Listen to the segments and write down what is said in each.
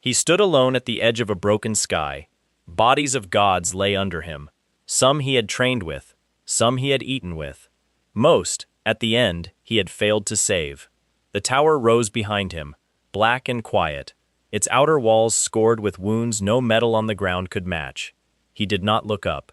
He stood alone at the edge of a broken sky. Bodies of gods lay under him. Some he had trained with, some he had eaten with. Most, at the end, he had failed to save. The tower rose behind him, black and quiet, its outer walls scored with wounds no metal on the ground could match. He did not look up.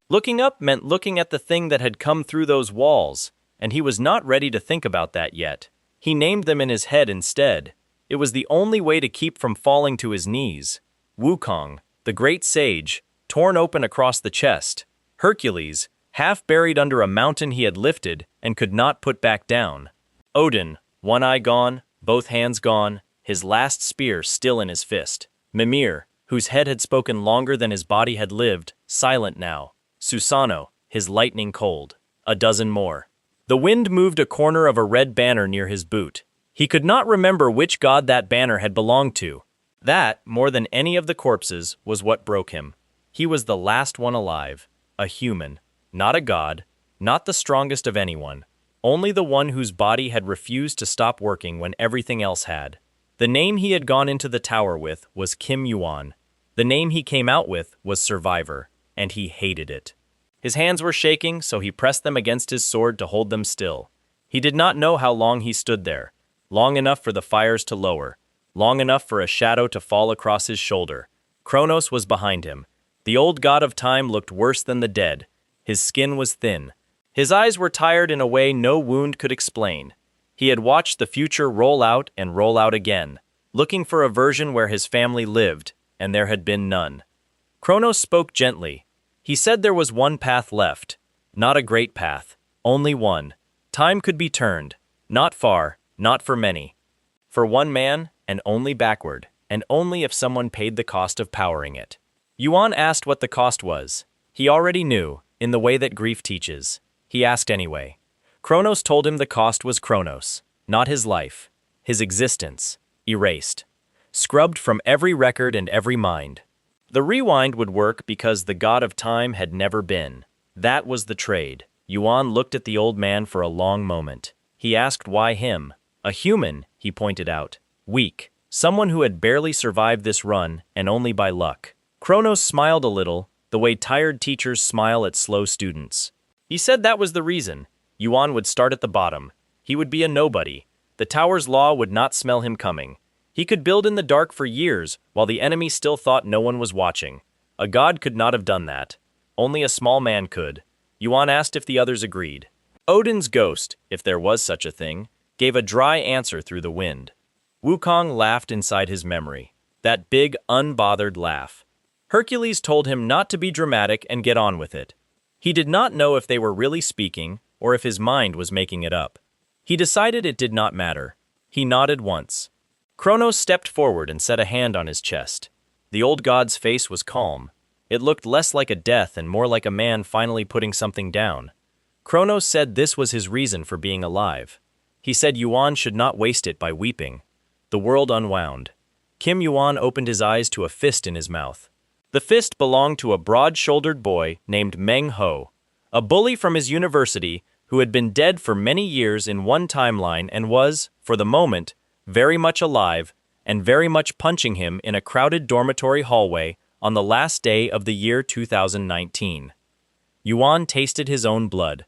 Looking up meant looking at the thing that had come through those walls, and he was not ready to think about that yet. He named them in his head instead. It was the only way to keep from falling to his knees. Wukong, the great sage, torn open across the chest. Hercules, half buried under a mountain he had lifted and could not put back down. Odin, one eye gone, both hands gone, his last spear still in his fist. Mimir, whose head had spoken longer than his body had lived, silent now. Susanoo, his lightning cold. A dozen more. The wind moved a corner of a red banner near his boot. He could not remember which god that banner had belonged to. That, more than any of the corpses, was what broke him. He was the last one alive. A human. Not a god. Not the strongest of anyone. Only the one whose body had refused to stop working when everything else had. The name he had gone into the tower with was Kim Yuan. The name he came out with was Survivor, and he hated it. His hands were shaking, so he pressed them against his sword to hold them still. He did not know how long he stood there. Long enough for the fires to lower. Long enough for a shadow to fall across his shoulder. Kronos was behind him. The old god of time looked worse than the dead. His skin was thin. His eyes were tired in a way no wound could explain. He had watched the future roll out and roll out again, looking for a version where his family lived, and there had been none. Kronos spoke gently. He said there was one path left. Not a great path. Only one. Time could be turned. Not far, not for many. For one man, and only backward, and only if someone paid the cost of powering it. Yuan asked what the cost was. He already knew, in the way that grief teaches. He asked anyway. Kronos told him the cost was Kronos, not his life, his existence, erased. Scrubbed from every record and every mind. The rewind would work because the god of time had never been. That was the trade. Yuan looked at the old man for a long moment. He asked why him. A human, he pointed out. Weak. Someone who had barely survived this run, and only by luck. Kronos smiled a little, the way tired teachers smile at slow students. He said that was the reason. Yuan would start at the bottom. He would be a nobody. The tower's law would not smell him coming. He could build in the dark for years, while the enemy still thought no one was watching. A god could not have done that. Only a small man could. Yuan asked if the others agreed. Odin's ghost, if there was such a thing, gave a dry answer through the wind. Wukong laughed inside his memory. That big, unbothered laugh. Hercules told him not to be dramatic and get on with it. He did not know if they were really speaking, or if his mind was making it up. He decided it did not matter. He nodded once. Kronos stepped forward and set a hand on his chest. The old god's face was calm. It looked less like a death and more like a man finally putting something down. Kronos said this was his reason for being alive. He said Yuan should not waste it by weeping. The world unwound. Kim Yuan opened his eyes to a fist in his mouth. The fist belonged to a broad-shouldered boy named Meng Ho, a bully from his university who had been dead for many years in one timeline and was, for the moment, very much alive, and very much punching him in a crowded dormitory hallway on the last day of the year 2019. Yuan tasted his own blood.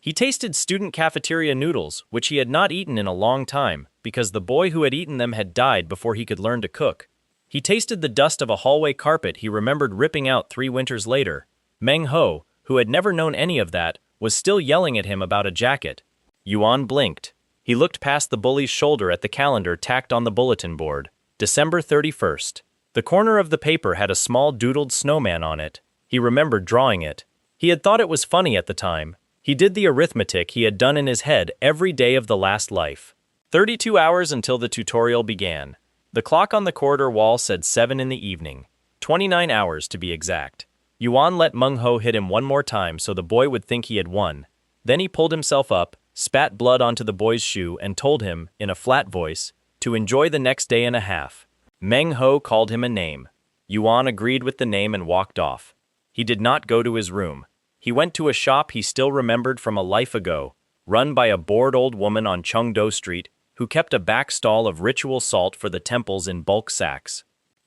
He tasted student cafeteria noodles, which he had not eaten in a long time, because the boy who had eaten them had died before he could learn to cook. He tasted the dust of a hallway carpet he remembered ripping out 3 winters later. Meng Ho, who had never known any of that, was still yelling at him about a jacket. Yuan blinked. He looked past the bully's shoulder at the calendar tacked on the bulletin board. December 31st. The corner of the paper had a small doodled snowman on it. He remembered drawing it. He had thought it was funny at the time. He did the arithmetic he had done in his head every day of the last life. 32 hours until the tutorial began. The clock on the corridor wall said 7 in the evening. 29 hours to be exact. Yuan let Meng Ho hit him one more time so the boy would think he had won. Then he pulled himself up, spat blood onto the boy's shoe and told him, in a flat voice, to enjoy the next day and a half. Meng Ho called him a name. Yuan agreed with the name and walked off. He did not go to his room. He went to a shop he still remembered from a life ago, run by a bored old woman on Cheongdo Street, who kept a back stall of ritual salt for the temples in bulk sacks.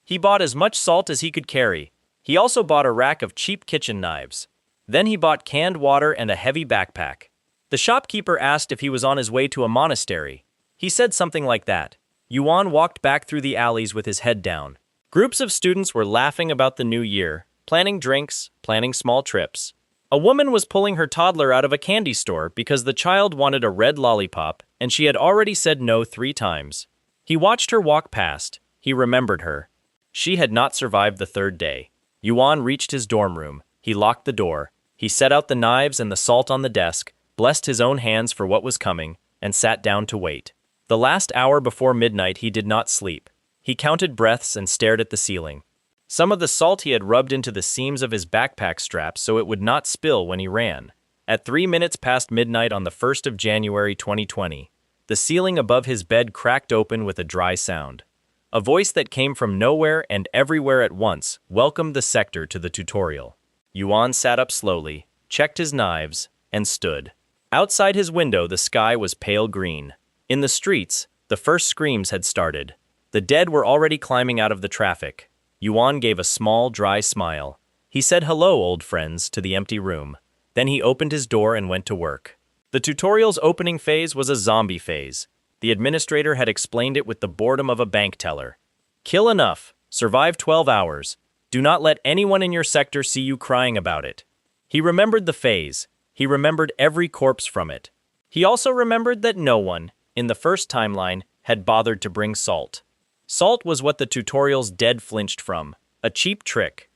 He bought as much salt as he could carry. He also bought a rack of cheap kitchen knives. Then he bought canned water and a heavy backpack. The shopkeeper asked if he was on his way to a monastery. He said something like that. Yuan walked back through the alleys with his head down. Groups of students were laughing about the new year, planning drinks, planning small trips. A woman was pulling her toddler out of a candy store because the child wanted a red lollipop and she had already said no 3 times. He watched her walk past. He remembered her. She had not survived the 3rd day. Yuan reached his dorm room. He locked the door. He set out the knives and the salt on the desk, blessed his own hands for what was coming, and sat down to wait. The last hour before midnight he did not sleep. He counted breaths and stared at the ceiling. Some of the salt he had rubbed into the seams of his backpack straps so it would not spill when he ran. At 3 minutes past midnight on the 1st of January 2020, the ceiling above his bed cracked open with a dry sound. A voice that came from nowhere and everywhere at once welcomed the sector to the tutorial. Yuan sat up slowly, checked his knives, and stood. Outside his window the sky was pale green. In the streets, the first screams had started. The dead were already climbing out of the traffic. Yuan gave a small, dry smile. He said hello, old friends, to the empty room. Then he opened his door and went to work. The tutorial's opening phase was a zombie phase. The administrator had explained it with the boredom of a bank teller. Kill enough. Survive 12 hours. Do not let anyone in your sector see you crying about it. He remembered the phase. He remembered every corpse from it. He also remembered that no one, in the first timeline, had bothered to bring salt. Salt was what the tutorial's dead flinched from. A cheap trick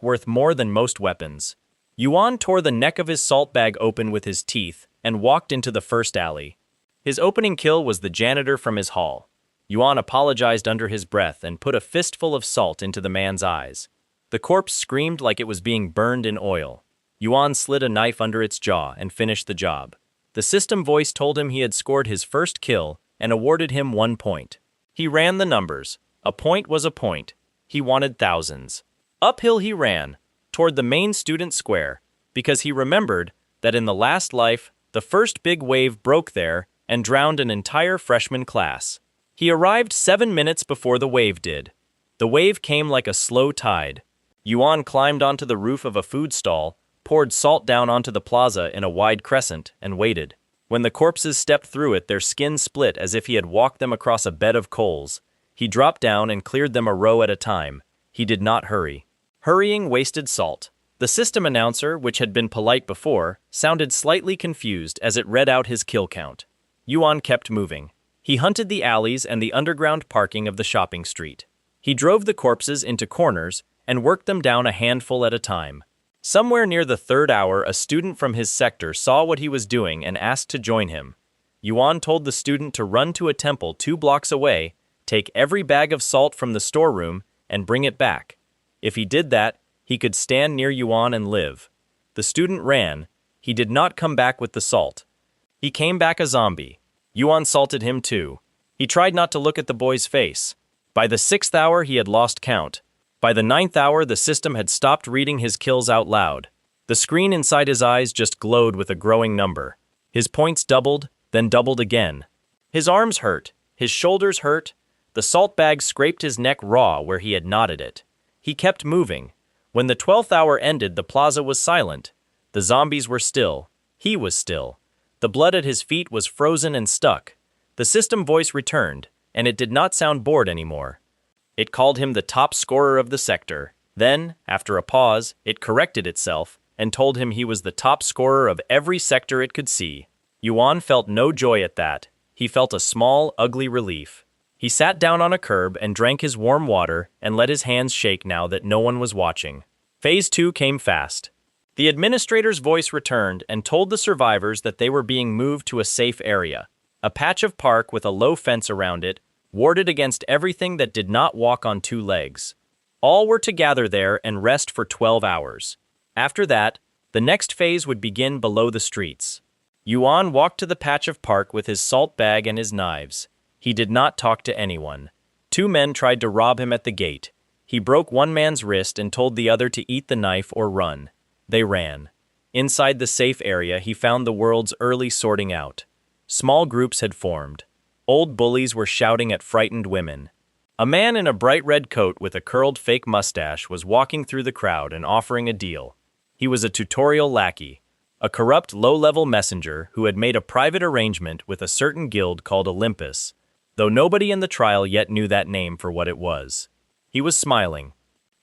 worth more than most weapons. Yuan tore the neck of his salt bag open with his teeth and walked into the first alley. His opening kill was the janitor from his hall. Yuan apologized under his breath and put a fistful of salt into the man's eyes. The corpse screamed like it was being burned in oil. Yuan slid a knife under its jaw and finished the job. The system voice told him he had scored his first kill and awarded him 1 point. He ran the numbers. A point was a point. He wanted thousands. Uphill he ran, toward the main student square, because he remembered that in the last life, the first big wave broke there and drowned an entire freshman class. He arrived 7 minutes before the wave did. The wave came like a slow tide. Yuan climbed onto the roof of a food stall, poured salt down onto the plaza in a wide crescent, and waited. When the corpses stepped through it, their skin split as if he had walked them across a bed of coals. He dropped down and cleared them a row at a time. He did not hurry. Hurrying wasted salt. The system announcer, which had been polite before, sounded slightly confused as it read out his kill count. Yuan kept moving. He hunted the alleys and the underground parking of the shopping street. He drove the corpses into corners and worked them down a handful at a time. Somewhere near the 3rd hour, a student from his sector saw what he was doing and asked to join him. Yuan told the student to run to a temple 2 blocks away, take every bag of salt from the storeroom, and bring it back. If he did that, he could stand near Yuan and live. The student ran. He did not come back with the salt. He came back a zombie. Yuan salted him too. He tried not to look at the boy's face. By the 6th hour, he had lost count. By the 9th hour, the system had stopped reading his kills out loud. The screen inside his eyes just glowed with a growing number. His points doubled, then doubled again. His arms hurt. His shoulders hurt. The salt bag scraped his neck raw where he had knotted it. He kept moving. When the 12th hour ended, the plaza was silent. The zombies were still. He was still. The blood at his feet was frozen and stuck. The system voice returned, and it did not sound bored anymore. It called him the top scorer of the sector. Then, after a pause, it corrected itself and told him he was the top scorer of every sector it could see. Yuan felt no joy at that. He felt a small, ugly relief. He sat down on a curb and drank his warm water and let his hands shake now that no one was watching. Phase 2 came fast. The administrator's voice returned and told the survivors that they were being moved to a safe area, a patch of park with a low fence around it, warded against everything that did not walk on 2 legs. All were to gather there and rest for 12 hours. After that, the next phase would begin below the streets. Yuan walked to the patch of park with his salt bag and his knives. He did not talk to anyone. 2 men tried to rob him at the gate. He broke one man's wrist and told the other to eat the knife or run. They ran. Inside the safe area, he found the world's early sorting out. Small groups had formed. Old bullies were shouting at frightened women. A man in a bright red coat with a curled fake mustache was walking through the crowd and offering a deal. He was a tutorial lackey, a corrupt low-level messenger who had made a private arrangement with a certain guild called Olympus, though nobody in the trial yet knew that name for what it was. He was smiling.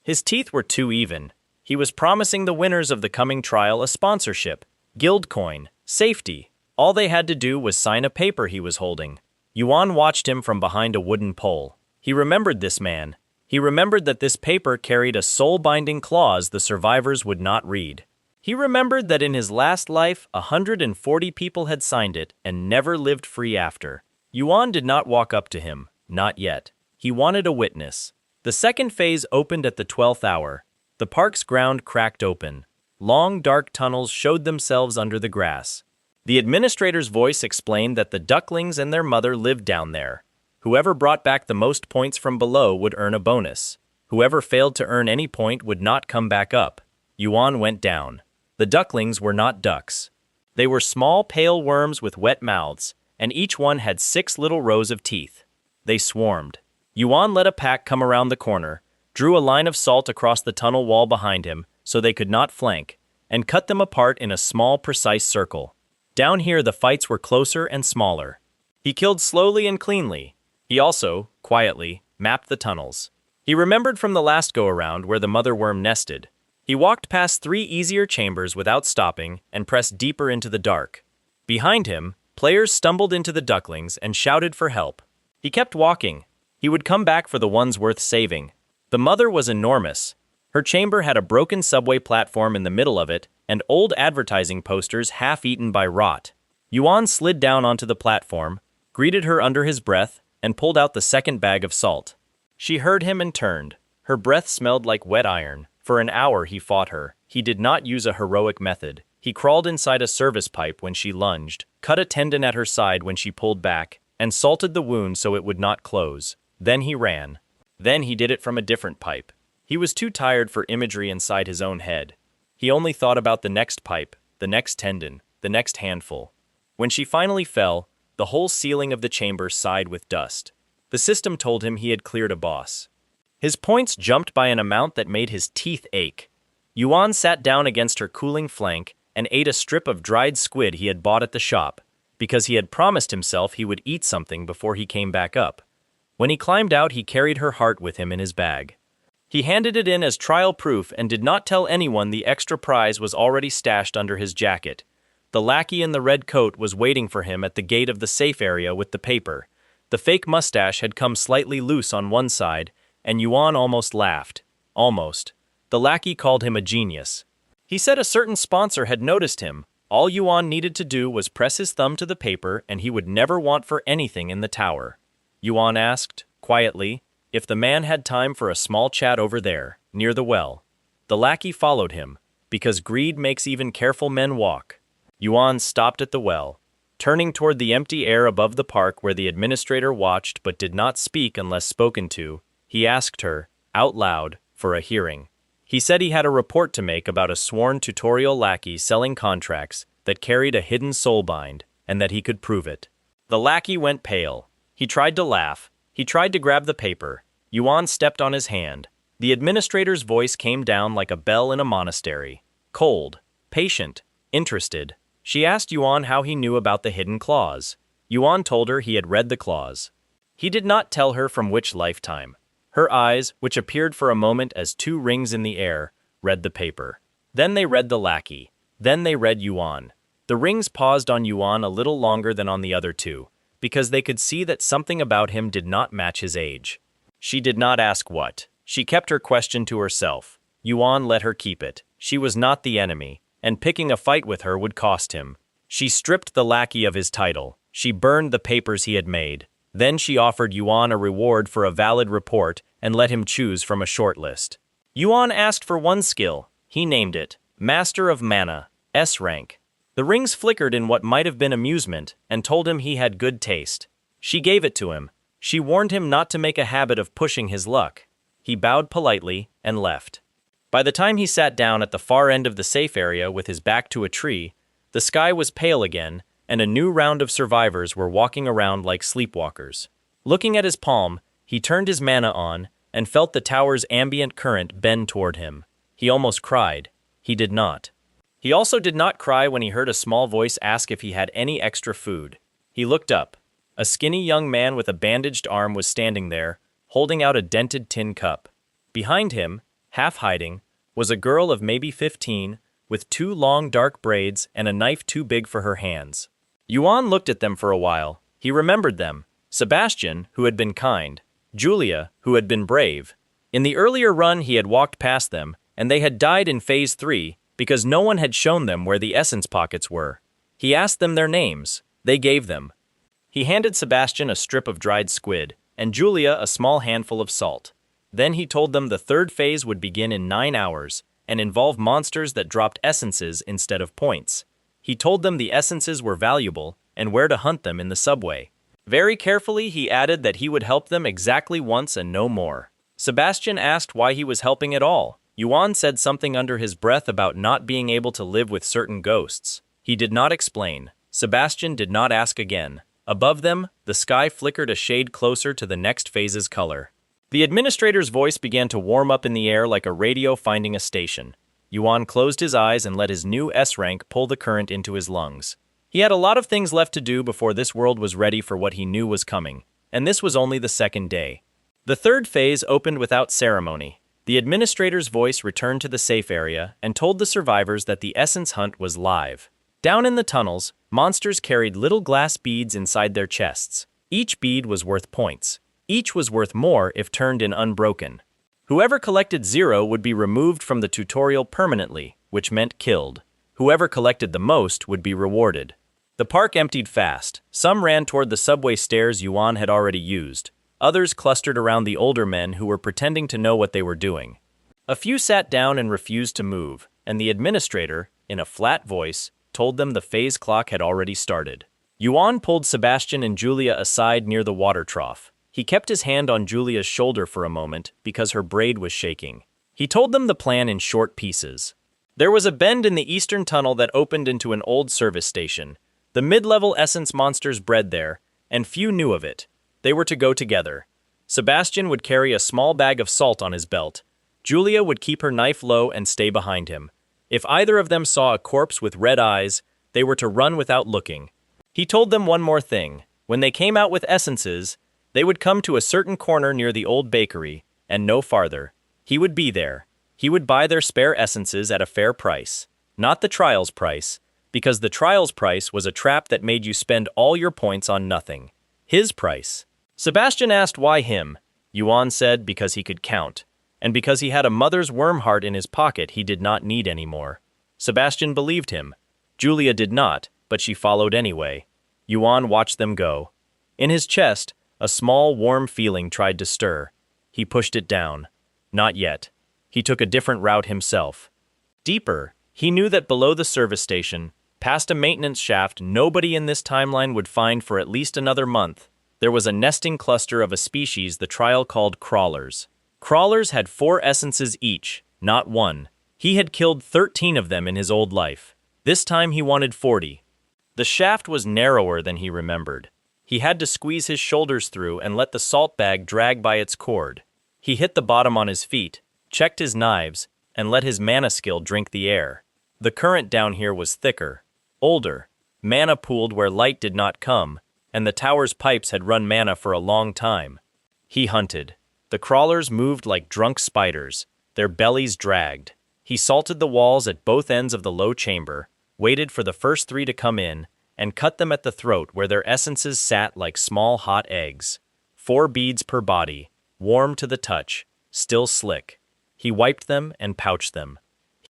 His teeth were too even. He was promising the winners of the coming trial a sponsorship, guild coin, safety. All they had to do was sign a paper he was holding. Yuan watched him from behind a wooden pole. He remembered this man. He remembered that this paper carried a soul-binding clause the survivors would not read. He remembered that in his last life, 140 people had signed it and never lived free after. Yuan did not walk up to him, not yet. He wanted a witness. The second phase opened at the 12th hour. The park's ground cracked open. Long, dark tunnels showed themselves under the grass. The administrator's voice explained that the ducklings and their mother lived down there. Whoever brought back the most points from below would earn a bonus. Whoever failed to earn any point would not come back up. Yuan went down. The ducklings were not ducks. They were small, pale worms with wet mouths, and each one had 6 little rows of teeth. They swarmed. Yuan let a pack come around the corner, drew a line of salt across the tunnel wall behind him so they could not flank, and cut them apart in a small, precise circle. Down here the fights were closer and smaller. He killed slowly and cleanly. He also, quietly, mapped the tunnels. He remembered from the last go-around where the mother worm nested. He walked past 3 easier chambers without stopping and pressed deeper into the dark. Behind him, players stumbled into the ducklings and shouted for help. He kept walking. He would come back for the ones worth saving. The mother was enormous. Her chamber had a broken subway platform in the middle of it and old advertising posters half-eaten by rot. Yuan slid down onto the platform, greeted her under his breath, and pulled out the second bag of salt. She heard him and turned. Her breath smelled like wet iron. For an hour he fought her. He did not use a heroic method. He crawled inside a service pipe when she lunged, cut a tendon at her side when she pulled back, and salted the wound so it would not close. Then he ran. Then he did it from a different pipe. He was too tired for imagery inside his own head. He only thought about the next pipe, the next tendon, the next handful. When she finally fell, the whole ceiling of the chamber sighed with dust. The system told him he had cleared a boss. His points jumped by an amount that made his teeth ache. Yuan sat down against her cooling flank and ate a strip of dried squid he had bought at the shop, because he had promised himself he would eat something before he came back up. When he climbed out, he carried her heart with him in his bag. He handed it in as trial proof and did not tell anyone the extra prize was already stashed under his jacket. The lackey in the red coat was waiting for him at the gate of the safe area with the paper. The fake mustache had come slightly loose on one side, and Yuan almost laughed. Almost. The lackey called him a genius. He said a certain sponsor had noticed him. All Yuan needed to do was press his thumb to the paper and he would never want for anything in the tower. Yuan asked, quietly, if the man had time for a small chat over there, near the well. The lackey followed him, because greed makes even careful men walk. Yuan stopped at the well. Turning toward the empty air above the park where the administrator watched but did not speak unless spoken to, he asked her, out loud, for a hearing. He said he had a report to make about a sworn tutorial lackey selling contracts that carried a hidden soulbind, and that he could prove it. The lackey went pale. He tried to laugh. He tried to grab the paper. Yuan stepped on his hand. The administrator's voice came down like a bell in a monastery. Cold, patient, interested. She asked Yuan how he knew about the hidden clause. Yuan told her he had read the clause. He did not tell her from which lifetime. Her eyes, which appeared for a moment as 2 rings in the air, read the paper. Then they read the lackey. Then they read Yuan. The rings paused on Yuan a little longer than on the other 2, because they could see that something about him did not match his age. She did not ask what. She kept her question to herself. Yuan let her keep it. She was not the enemy, and picking a fight with her would cost him. She stripped the lackey of his title. She burned the papers he had made. Then she offered Yuan a reward for a valid report and let him choose from a short list. Yuan asked for 1 skill. He named it, Master of Mana, S rank. The rings flickered in what might have been amusement and told him he had good taste. She gave it to him. She warned him not to make a habit of pushing his luck. He bowed politely and left. By the time he sat down at the far end of the safe area with his back to a tree, the sky was pale again, and a new round of survivors were walking around like sleepwalkers. Looking at his palm, He turned his mana on and felt the tower's ambient current bend toward him. He almost cried. He did not. He also did not cry when he heard a small voice ask if he had any extra food. He looked up. A skinny young man with a bandaged arm was standing there, holding out a dented tin cup. Behind him, half hiding, was a girl of maybe 15, with 2 long dark braids and a knife too big for her hands. Yuan looked at them for a while. He remembered them. Sebastian, who had been kind. Julia, who had been brave. In the earlier run he had walked past them, and they had died in Phase 3 because no one had shown them where the essence pockets were. He asked them their names. They gave them. He handed Sebastian a strip of dried squid, and Julia a small handful of salt. Then he told them the 3rd phase would begin in 9 hours, and involve monsters that dropped essences instead of points. He told them the essences were valuable, and where to hunt them in the subway. Very carefully he added that he would help them exactly once and no more. Sebastian asked why he was helping at all. Yuan said something under his breath about not being able to live with certain ghosts. He did not explain. Sebastian did not ask again. Above them, the sky flickered a shade closer to the next phase's color. The administrator's voice began to warm up in the air like a radio finding a station. Yuan closed his eyes and let his new S rank pull the current into his lungs. He had a lot of things left to do before this world was ready for what he knew was coming, and this was only the 2nd day. The 3rd phase opened without ceremony. The administrator's voice returned to the safe area and told the survivors that the essence hunt was live. Down in the tunnels, monsters carried little glass beads inside their chests. Each bead was worth points. Each was worth more if turned in unbroken. Whoever collected 0 would be removed from the tutorial permanently, which meant killed. Whoever collected the most would be rewarded. The park emptied fast. Some ran toward the subway stairs Yuan had already used. Others clustered around the older men who were pretending to know what they were doing. A few sat down and refused to move, and the administrator, in a flat voice, told them the phase clock had already started. Yuan pulled Sebastian and Julia aside near the water trough. He kept his hand on Julia's shoulder for a moment because her braid was shaking. He told them the plan in short pieces. There was a bend in the eastern tunnel that opened into an old service station. The mid-level essence monsters bred there, and few knew of it. They were to go together. Sebastian would carry a small bag of salt on his belt. Julia would keep her knife low and stay behind him. If either of them saw a corpse with red eyes, they were to run without looking. He told them one more thing. When they came out with essences, they would come to a certain corner near the old bakery, and no farther. He would be there. He would buy their spare essences at a fair price. Not the trials price, because the trials price was a trap that made you spend all your points on nothing. His price. Sebastian asked why him. Yuan said because he could count, and because he had a mother's worm heart in his pocket he did not need anymore. Sebastian believed him. Julia did not, but she followed anyway. Yuan watched them go. In his chest, a small warm feeling tried to stir. He pushed it down. Not yet. He took a different route himself. Deeper, he knew that below the service station, past a maintenance shaft nobody in this timeline would find for at least another month, there was a nesting cluster of a species the trial called crawlers. Crawlers had 4 essences each, not 1. He had killed 13 of them in his old life. This time he wanted 40. The shaft was narrower than he remembered. He had to squeeze his shoulders through and let the salt bag drag by its cord. He hit the bottom on his feet, checked his knives, and let his mana skill drink the air. The current down here was thicker, older. Mana pooled where light did not come, and the tower's pipes had run mana for a long time. He hunted. The crawlers moved like drunk spiders, their bellies dragged. He salted the walls at both ends of the low chamber, waited for the first 3 to come in, and cut them at the throat where their essences sat like small hot eggs. 4 beads per body, warm to the touch, still slick. He wiped them and pouched them.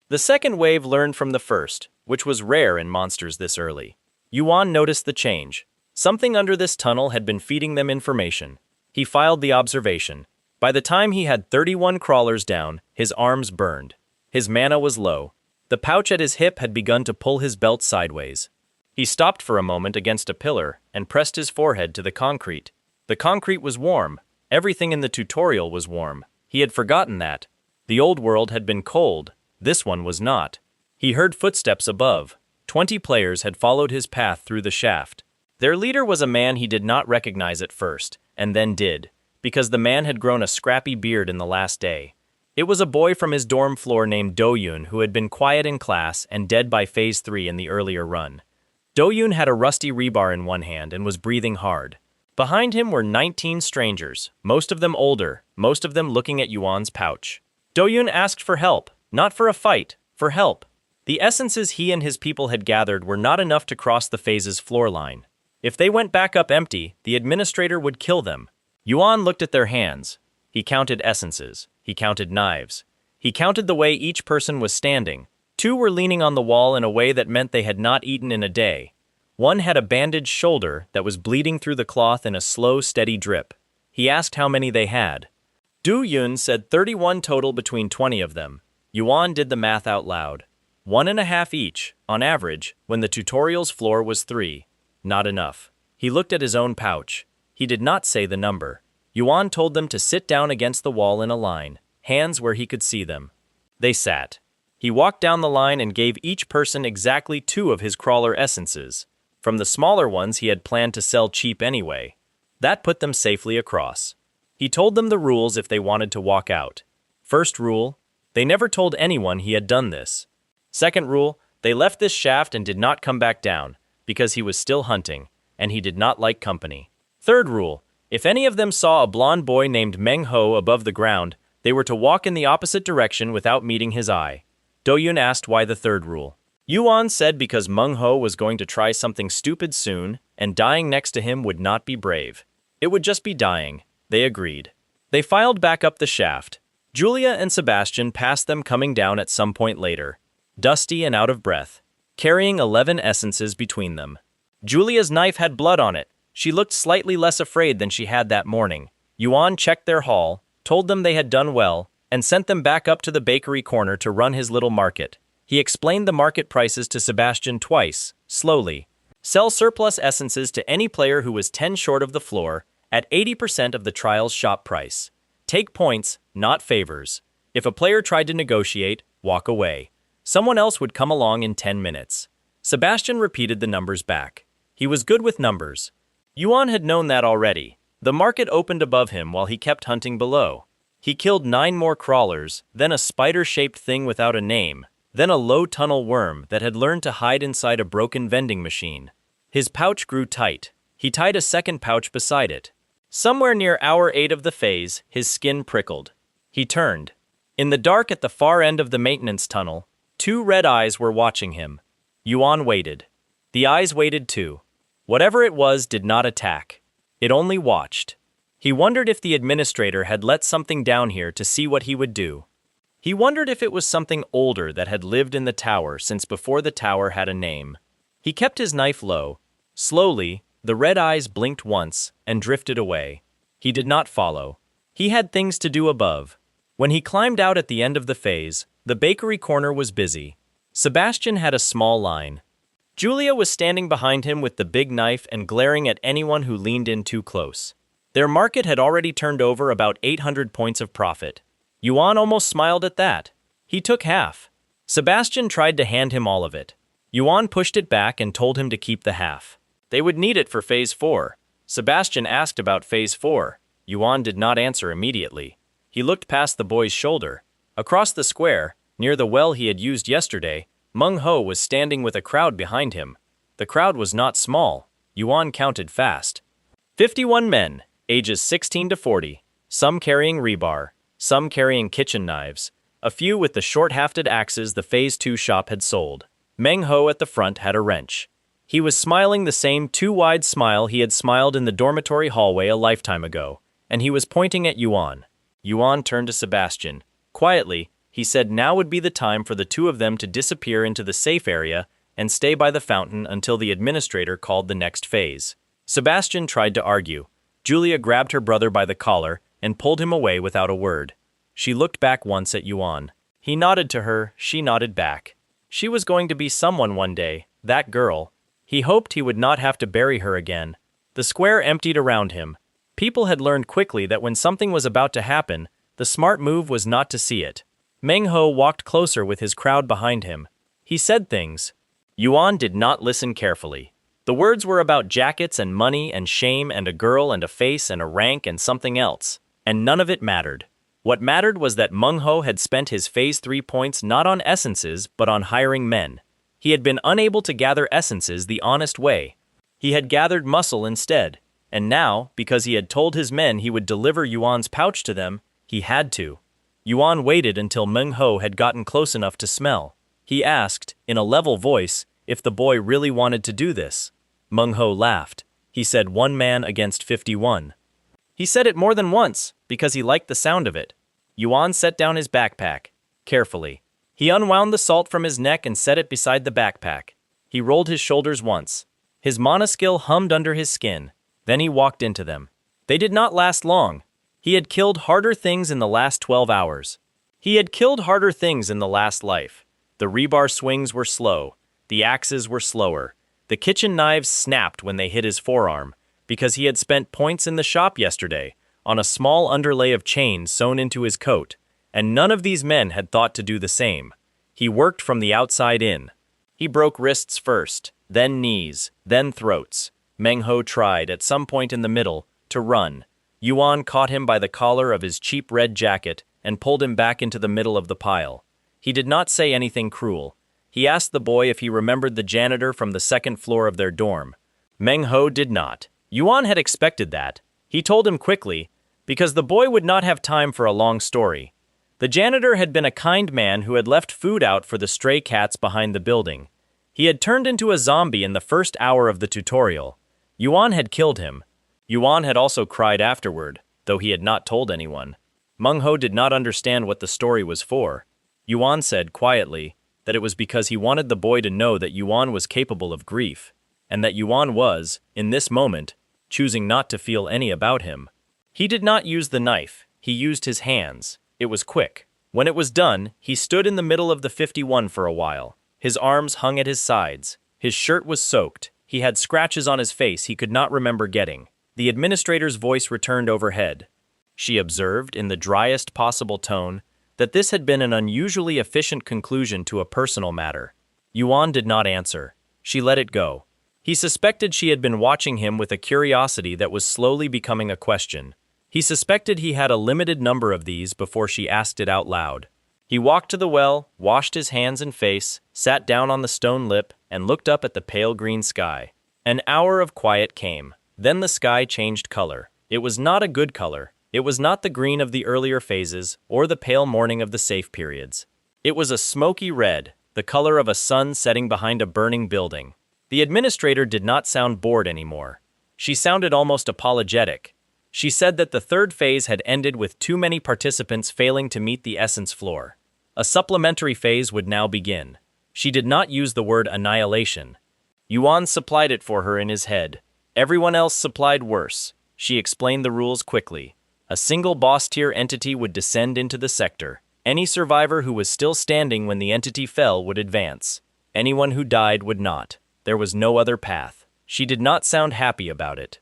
The second wave learned from the first, which was rare in monsters this early. Yuan noticed the change. Something under this tunnel had been feeding them information. He filed the observation. By the time he had 31 crawlers down, his arms burned. His mana was low. The pouch at his hip had begun to pull his belt sideways. He stopped for a moment against a pillar and pressed his forehead to the concrete. The concrete was warm. Everything in the tutorial was warm. He had forgotten that. The old world had been cold. This one was not. He heard footsteps above. 20 players had followed his path through the shaft. Their leader was a man he did not recognize at first, and then did. because the man had grown a scrappy beard in the last day. It was a boy from his dorm floor named Do-yoon who had been quiet in class and dead by Phase 3 in the earlier run. Do-yoon had a rusty rebar in one hand and was breathing hard. Behind him were 19 strangers, most of them older, most of them looking at Yuan's pouch. Do-yoon asked for help, not for a fight, for help. The essences he and his people had gathered were not enough to cross the phase's floor line. If they went back up empty, the administrator would kill them. Yuan looked at their hands. He counted essences. He counted knives. He counted the way each person was standing. 2 were leaning on the wall in a way that meant they had not eaten in a day. 1 had a bandaged shoulder that was bleeding through the cloth in a slow, steady drip. He asked how many they had. Do-yoon said 31 total between 20 of them. Yuan did the math out loud. 1.5 each, on average, when the tutorial's floor was 3. Not enough. He looked at his own pouch. He did not say the number. Yuan told them to sit down against the wall in a line, hands where he could see them. They sat. He walked down the line and gave each person exactly 2 of his crawler essences. From the smaller ones he had planned to sell cheap anyway. That put them safely across. He told them the rules if they wanted to walk out. First rule, they never told anyone he had done this. Second rule, they left this shaft and did not come back down, because he was still hunting, and he did not like company. Third rule, if any of them saw a blonde boy named Meng Ho above the ground, they were to walk in the opposite direction without meeting his eye. Do-yoon asked why the third rule. Yuan said because Meng Ho was going to try something stupid soon, and dying next to him would not be brave. It would just be dying. They agreed. They filed back up the shaft. Julia and Sebastian passed them coming down at some point later, dusty and out of breath, carrying 11 essences between them. Julia's knife had blood on it. She looked slightly less afraid than she had that morning. Yuan checked their haul, told them they had done well, and sent them back up to the bakery corner to run his little market. He explained the market prices to Sebastian twice, slowly. Sell surplus essences to any player who was 10 short of the floor, at 80% of the trial's shop price. Take points, not favors. If a player tried to negotiate, walk away. Someone else would come along in 10 minutes. Sebastian repeated the numbers back. He was good with numbers. Yuan had known that already. The market opened above him while he kept hunting below. He killed 9 more crawlers, then a spider-shaped thing without a name, then a low tunnel worm that had learned to hide inside a broken vending machine. His pouch grew tight. He tied a second pouch beside it. Somewhere near hour 8 of the phase, his skin prickled. He turned. In the dark at the far end of the maintenance tunnel, 2 red eyes were watching him. Yuan waited. The eyes waited too. Whatever it was did not attack. It only watched. He wondered if the administrator had let something down here to see what he would do. He wondered if it was something older that had lived in the tower since before the tower had a name. He kept his knife low. Slowly, the red eyes blinked once and drifted away. He did not follow. He had things to do above. When he climbed out at the end of the phase, the bakery corner was busy. Sebastian had a small line. Julia was standing behind him with the big knife and glaring at anyone who leaned in too close. Their market had already turned over about 800 points of profit. Yuan almost smiled at that. He took half. Sebastian tried to hand him all of it. Yuan pushed it back and told him to keep the half. They would need it for Phase 4. Sebastian asked about Phase 4. Yuan did not answer immediately. He looked past the boy's shoulder. Across the square, near the well he had used yesterday, Meng Ho was standing with a crowd behind him. The crowd was not small. Yuan counted fast. 51 men, ages 16 to 40, some carrying rebar, some carrying kitchen knives, a few with the short-hafted axes the Phase 2 shop had sold. Meng Ho at the front had a wrench. He was smiling the same too-wide smile he had smiled in the dormitory hallway a lifetime ago, and he was pointing at Yuan. Yuan turned to Sebastian. Quietly, he said now would be the time for the 2 of them to disappear into the safe area and stay by the fountain until the administrator called the next phase. Sebastian tried to argue. Julia grabbed her brother by the collar and pulled him away without a word. She looked back once at Yuan. He nodded to her, she nodded back. She was going to be someone one day, that girl. He hoped he would not have to bury her again. The square emptied around him. People had learned quickly that when something was about to happen, the smart move was not to see it. Meng Ho walked closer with his crowd behind him. He said things. Yuan did not listen carefully. The words were about jackets and money and shame and a girl and a face and a rank and something else, and none of it mattered. What mattered was that Mungho had spent his Phase 3 points not on essences but on hiring men. He had been unable to gather essences the honest way. He had gathered muscle instead, and now, because he had told his men he would deliver Yuan's pouch to them, he had to. Yuan waited until Mungho had gotten close enough to smell. He asked, in a level voice, if the boy really wanted to do this. Mungho laughed. He said 1 man against 51. He said it more than once, because he liked the sound of it. Yuan set down his backpack, carefully. He unwound the salt from his neck and set it beside the backpack. He rolled his shoulders once. His mana skill hummed under his skin. Then he walked into them. They did not last long. He had killed harder things in the last 12 hours. He had killed harder things in the last life. The rebar swings were slow. The axes were slower. The kitchen knives snapped when they hit his forearm, because he had spent points in the shop yesterday, on a small underlay of chains sewn into his coat, and none of these men had thought to do the same. He worked from the outside in. He broke wrists first, then knees, then throats. Mengho tried, at some point in the middle, to run. Yuan caught him by the collar of his cheap red jacket and pulled him back into the middle of the pile. He did not say anything cruel. He asked the boy if he remembered the janitor from the 2nd floor of their dorm. Mengho did not. Yuan had expected that. He told him quickly, because the boy would not have time for a long story. The janitor had been a kind man who had left food out for the stray cats behind the building. He had turned into a zombie in the first hour of the tutorial. Yuan had killed him. Yuan had also cried afterward, though he had not told anyone. Mengho did not understand what the story was for. Yuan said quietly that it was because he wanted the boy to know that Yuan was capable of grief, and that Yuan was, in this moment, choosing not to feel any about him. He did not use the knife. He used his hands. It was quick. When it was done, he stood in the middle of the 51 for a while. His arms hung at his sides. His shirt was soaked. He had scratches on his face he could not remember getting. The administrator's voice returned overhead. She observed, in the driest possible tone, that this had been an unusually efficient conclusion to a personal matter. Yuan did not answer. She let it go. He suspected she had been watching him with a curiosity that was slowly becoming a question. He suspected he had a limited number of these before she asked it out loud. He walked to the well, washed his hands and face, sat down on the stone lip, and looked up at the pale green sky. An hour of quiet came. Then the sky changed color. It was not a good color. It was not the green of the earlier phases, or the pale morning of the safe periods. It was a smoky red, the color of a sun setting behind a burning building. The administrator did not sound bored anymore. She sounded almost apologetic. She said that the 3rd phase had ended with too many participants failing to meet the essence floor. A supplementary phase would now begin. She did not use the word annihilation. Yuan supplied it for her in his head. Everyone else supplied worse. She explained the rules quickly. A single boss-tier entity would descend into the sector. Any survivor who was still standing when the entity fell would advance. Anyone who died would not. There was no other path. She did not sound happy about it.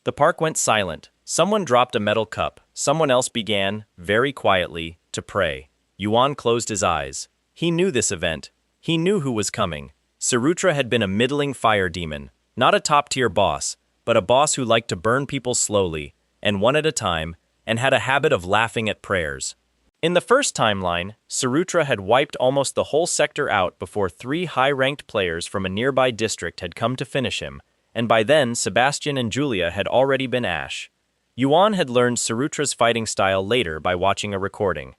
The park went silent. Someone dropped a metal cup. Someone else began, very quietly, to pray. Yuan closed his eyes. He knew this event. He knew who was coming. Sarutra had been a middling fire demon, not a top-tier boss, but a boss who liked to burn people slowly, and one at a time, and had a habit of laughing at prayers. In the first timeline, Sarutra had wiped almost the whole sector out before 3 high-ranked players from a nearby district had come to finish him, and by then Sebastian and Julia had already been Ash. Yuan had learned Sarutra's fighting style later by watching a recording.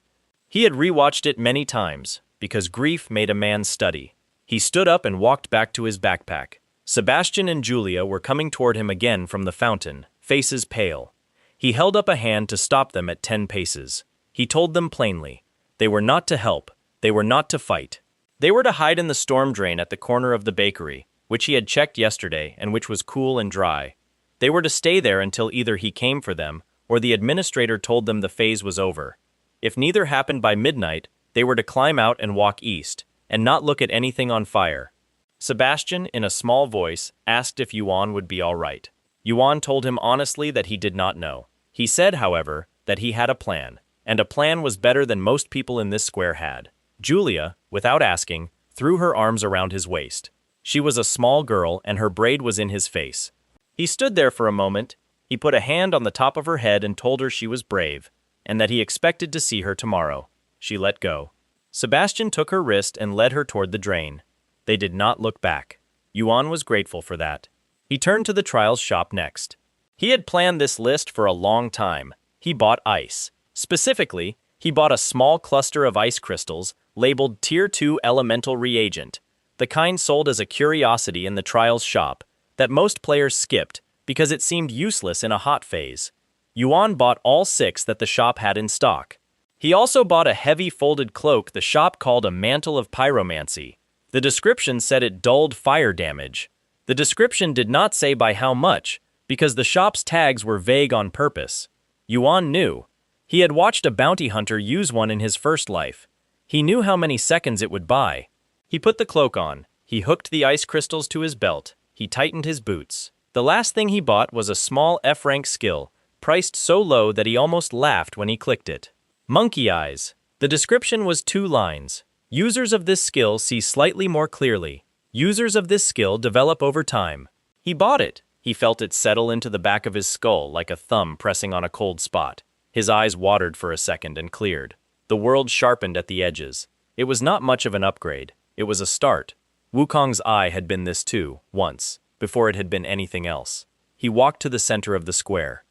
He had rewatched it many times, because grief made a man study. He stood up and walked back to his backpack. Sebastian and Julia were coming toward him again from the fountain, faces pale. He held up a hand to stop them at 10 paces. He told them plainly. They were not to help. They were not to fight. They were to hide in the storm drain at the corner of the bakery, which he had checked yesterday and which was cool and dry. They were to stay there until either he came for them or the administrator told them the phase was over. If neither happened by midnight, they were to climb out and walk east, and not look at anything on fire. Sebastian, in a small voice, asked if Yuan would be all right. Yuan told him honestly that he did not know. He said, however, that he had a plan, and a plan was better than most people in this square had. Julia, without asking, threw her arms around his waist. She was a small girl, and her braid was in his face. He stood there for a moment. He put a hand on the top of her head and told her she was brave, and that he expected to see her tomorrow. She let go. Sebastian took her wrist and led her toward the drain. They did not look back. Yuan was grateful for that. He turned to the trials shop next. He had planned this list for a long time. He bought ice. Specifically, he bought a small cluster of ice crystals labeled Tier 2 Elemental Reagent, the kind sold as a curiosity in the trials shop that most players skipped because it seemed useless in a hot phase. Yuan bought all 6 that the shop had in stock. He also bought a heavy folded cloak the shop called a Mantle of Pyromancy. The description said it dulled fire damage. The description did not say by how much, because the shop's tags were vague on purpose. Yuan knew. He had watched a bounty hunter use one in his first life. He knew how many seconds it would buy. He put the cloak on. He hooked the ice crystals to his belt. He tightened his boots. The last thing he bought was a small F-rank skill, priced so low that he almost laughed when he clicked it. Monkey Eyes. The description was 2 lines. Users of this skill see slightly more clearly. Users of this skill develop over time. He bought it. He felt it settle into the back of his skull like a thumb pressing on a cold spot. His eyes watered for a second and cleared. The world sharpened at the edges. It was not much of an upgrade. It was a start. Wukong's eye had been this too, once, before it had been anything else. He walked to the center of the square.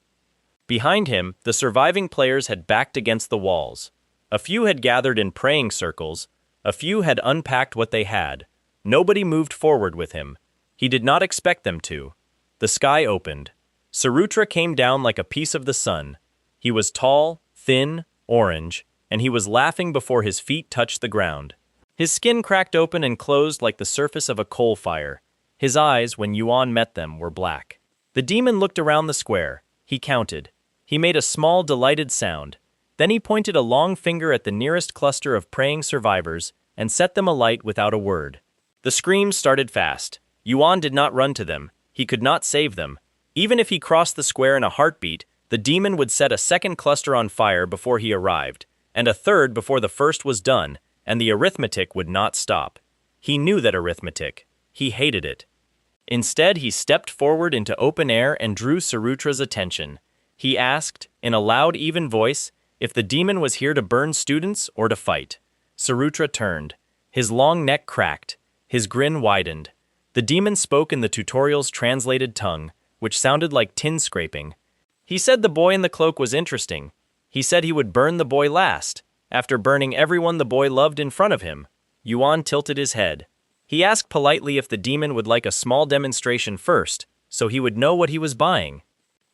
Behind him, the surviving players had backed against the walls. A few had gathered in praying circles. A few had unpacked what they had. Nobody moved forward with him. He did not expect them to. The sky opened. Sarutra came down like a piece of the sun. He was tall, thin, orange, and he was laughing before his feet touched the ground. His skin cracked open and closed like the surface of a coal fire. His eyes, when Yuan met them, were black. The demon looked around the square. He counted. He made a small, delighted sound. Then he pointed a long finger at the nearest cluster of praying survivors and set them alight without a word. The screams started fast. Yuan did not run to them. He could not save them. Even if he crossed the square in a heartbeat, the demon would set a second cluster on fire before he arrived, and a third before the first was done, and the arithmetic would not stop. He knew that arithmetic. He hated it. Instead, he stepped forward into open air and drew Sarutra's attention. He asked, in a loud, even voice, if the demon was here to burn students or to fight. Sarutra turned. His long neck cracked. His grin widened. The demon spoke in the tutorial's translated tongue, which sounded like tin scraping. He said the boy in the cloak was interesting. He said he would burn the boy last, after burning everyone the boy loved in front of him. Yuan tilted his head. He asked politely if the demon would like a small demonstration first, so he would know what he was buying.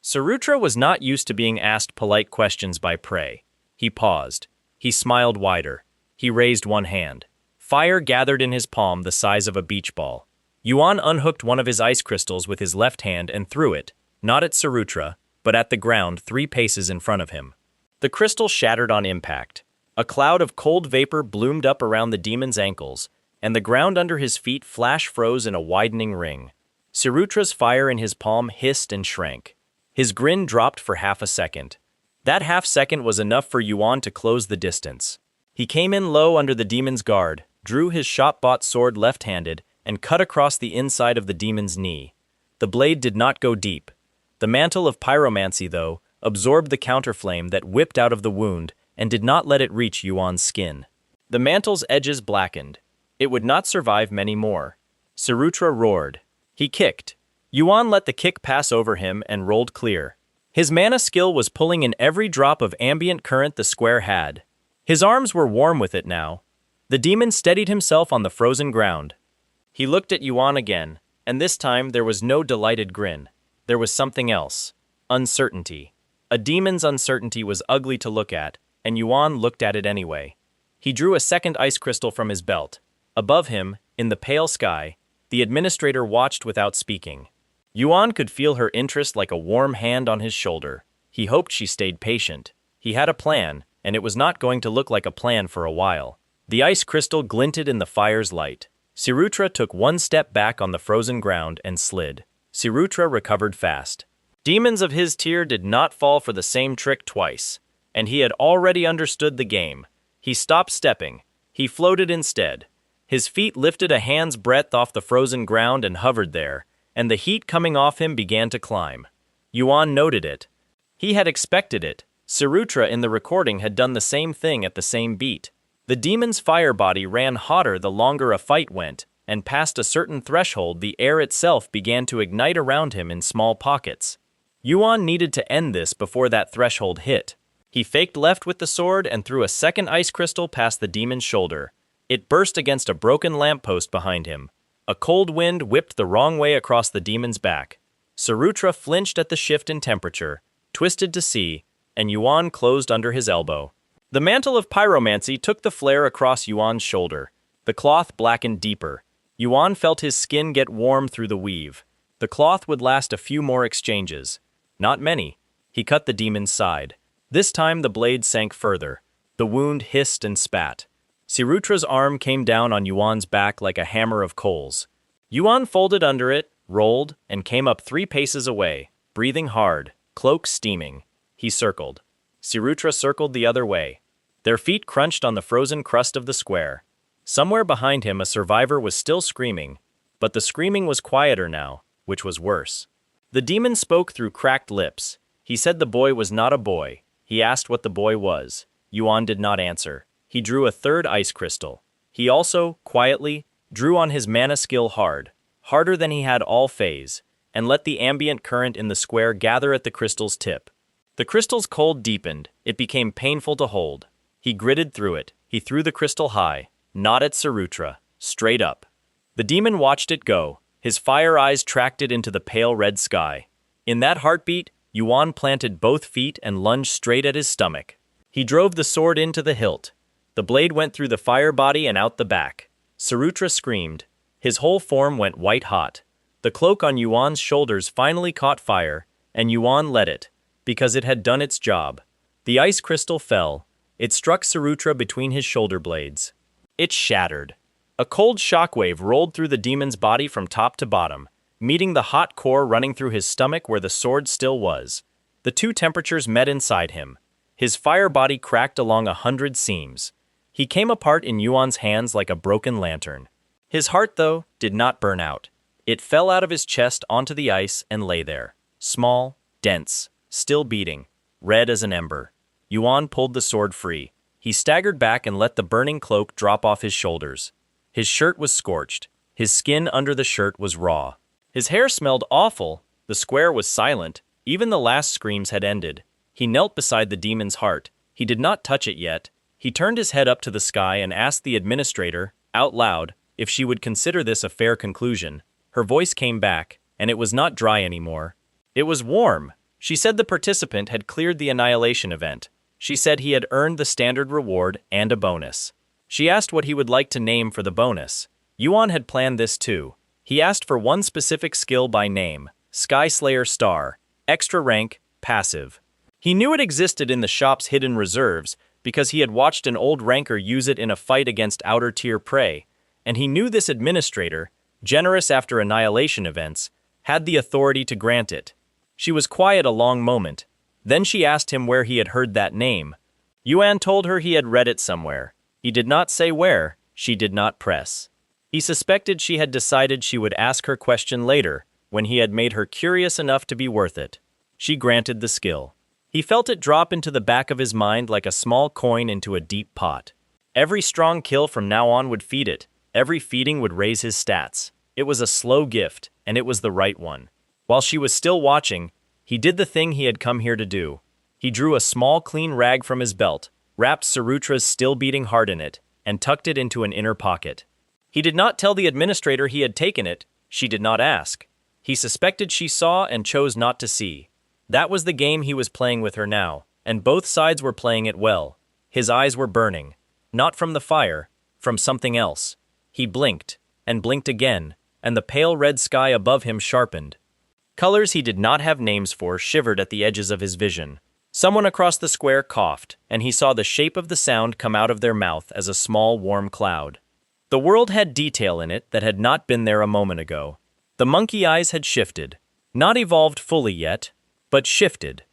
Sarutra was not used to being asked polite questions by prey. He paused. He smiled wider. He raised one hand. Fire gathered in his palm the size of a beach ball. Yuan unhooked one of his ice crystals with his left hand and threw it, not at Sarutra, but at the ground 3 paces in front of him. The crystal shattered on impact. A cloud of cold vapor bloomed up around the demon's ankles, and the ground under his feet flash-froze in a widening ring. Sarutra's fire in his palm hissed and shrank. His grin dropped for half a second. That half second was enough for Yuan to close the distance. He came in low under the demon's guard, drew his shop-bought sword left-handed, and cut across the inside of the demon's knee. The blade did not go deep. The mantle of pyromancy, though, absorbed the counterflame that whipped out of the wound and did not let it reach Yuan's skin. The mantle's edges blackened. It would not survive many more. Sarutra roared. He kicked. Yuan let the kick pass over him and rolled clear. His mana skill was pulling in every drop of ambient current the square had. His arms were warm with it now. The demon steadied himself on the frozen ground. He looked at Yuan again, and this time there was no delighted grin. There was something else. Uncertainty. A demon's uncertainty was ugly to look at, and Yuan looked at it anyway. He drew a second ice crystal from his belt. Above him, in the pale sky, the administrator watched without speaking. Yuan could feel her interest like a warm hand on his shoulder. He hoped she stayed patient. He had a plan, and it was not going to look like a plan for a while. The ice crystal glinted in the fire's light. Sarutra took one step back on the frozen ground and slid. Sarutra recovered fast. Demons of his tier did not fall for the same trick twice, and he had already understood the game. He stopped stepping. He floated instead. His feet lifted a hand's breadth off the frozen ground and hovered there, and the heat coming off him began to climb. Yuan noted it. He had expected it. Sarutra in the recording had done the same thing at the same beat. The demon's fire body ran hotter the longer a fight went, and past a certain threshold the air itself began to ignite around him in small pockets. Yuan needed to end this before that threshold hit. He faked left with the sword and threw a second ice crystal past the demon's shoulder. It burst against a broken lamppost behind him. A cold wind whipped the wrong way across the demon's back. Sarutra flinched at the shift in temperature, twisted to see, and Yuan closed under his elbow. The mantle of pyromancy took the flare across Yuan's shoulder. The cloth blackened deeper. Yuan felt his skin get warm through the weave. The cloth would last a few more exchanges. Not many. He cut the demon's side. This time the blade sank further. The wound hissed and spat. Sarutra's arm came down on Yuan's back like a hammer of coals. Yuan folded under it, rolled, and came up 3 paces away, breathing hard, cloak steaming. He circled. Sarutra circled the other way. Their feet crunched on the frozen crust of the square. Somewhere behind him a survivor was still screaming, but the screaming was quieter now, which was worse. The demon spoke through cracked lips. He said the boy was not a boy. He asked what the boy was. Yuan did not answer. He drew a third ice crystal. He also, quietly, drew on his mana skill hard, harder than he had all phase, and let the ambient current in the square gather at the crystal's tip. The crystal's cold deepened. It became painful to hold. He gritted through it. He threw the crystal high, not at Sarutra, straight up. The demon watched it go. His fire eyes tracked it into the pale red sky. In that heartbeat, Yuan planted both feet and lunged straight at his stomach. He drove the sword into the hilt. The blade went through the fire body and out the back. Sarutra screamed. His whole form went white hot. The cloak on Yuan's shoulders finally caught fire, and Yuan let it, because it had done its job. The ice crystal fell. It struck Sarutra between his shoulder blades. It shattered. A cold shockwave rolled through the demon's body from top to bottom, meeting the hot core running through his stomach where the sword still was. The 2 temperatures met inside him. His fire body cracked along 100 seams. He came apart in Yuan's hands like a broken lantern. His heart, though, did not burn out. It fell out of his chest onto the ice and lay there, small, dense, still beating, red as an ember. Yuan pulled the sword free. He staggered back and let the burning cloak drop off his shoulders. His shirt was scorched. His skin under the shirt was raw. His hair smelled awful. The square was silent. Even the last screams had ended. He knelt beside the demon's heart. He did not touch it yet. He turned his head up to the sky and asked the administrator, out loud, if she would consider this a fair conclusion. Her voice came back, and it was not dry anymore. It was warm. She said the participant had cleared the annihilation event. She said he had earned the standard reward and a bonus. She asked what he would like to name for the bonus. Yuan had planned this too. He asked for one specific skill by name, Sky Slayer Star, extra rank, passive. He knew it existed in the shop's hidden reserves because he had watched an old ranker use it in a fight against outer-tier prey, and he knew this administrator, generous after annihilation events, had the authority to grant it. She was quiet a long moment. Then she asked him where he had heard that name. Yuan told her he had read it somewhere. He did not say where. She did not press. He suspected she had decided she would ask her question later, when he had made her curious enough to be worth it. She granted the skill. He felt it drop into the back of his mind like a small coin into a deep pot. Every strong kill from now on would feed it. Every feeding would raise his stats. It was a slow gift, and it was the right one. While she was still watching, he did the thing he had come here to do. He drew a small clean rag from his belt, wrapped Sarutra's still-beating heart in it, and tucked it into an inner pocket. He did not tell the administrator he had taken it. She did not ask. He suspected she saw and chose not to see. That was the game he was playing with her now, and both sides were playing it well. His eyes were burning. Not from the fire, from something else. He blinked, and blinked again, and the pale red sky above him sharpened. Colors he did not have names for shivered at the edges of his vision. Someone across the square coughed, and he saw the shape of the sound come out of their mouth as a small, warm cloud. The world had detail in it that had not been there a moment ago. The monkey eyes had shifted. Not evolved fully yet, but shifted.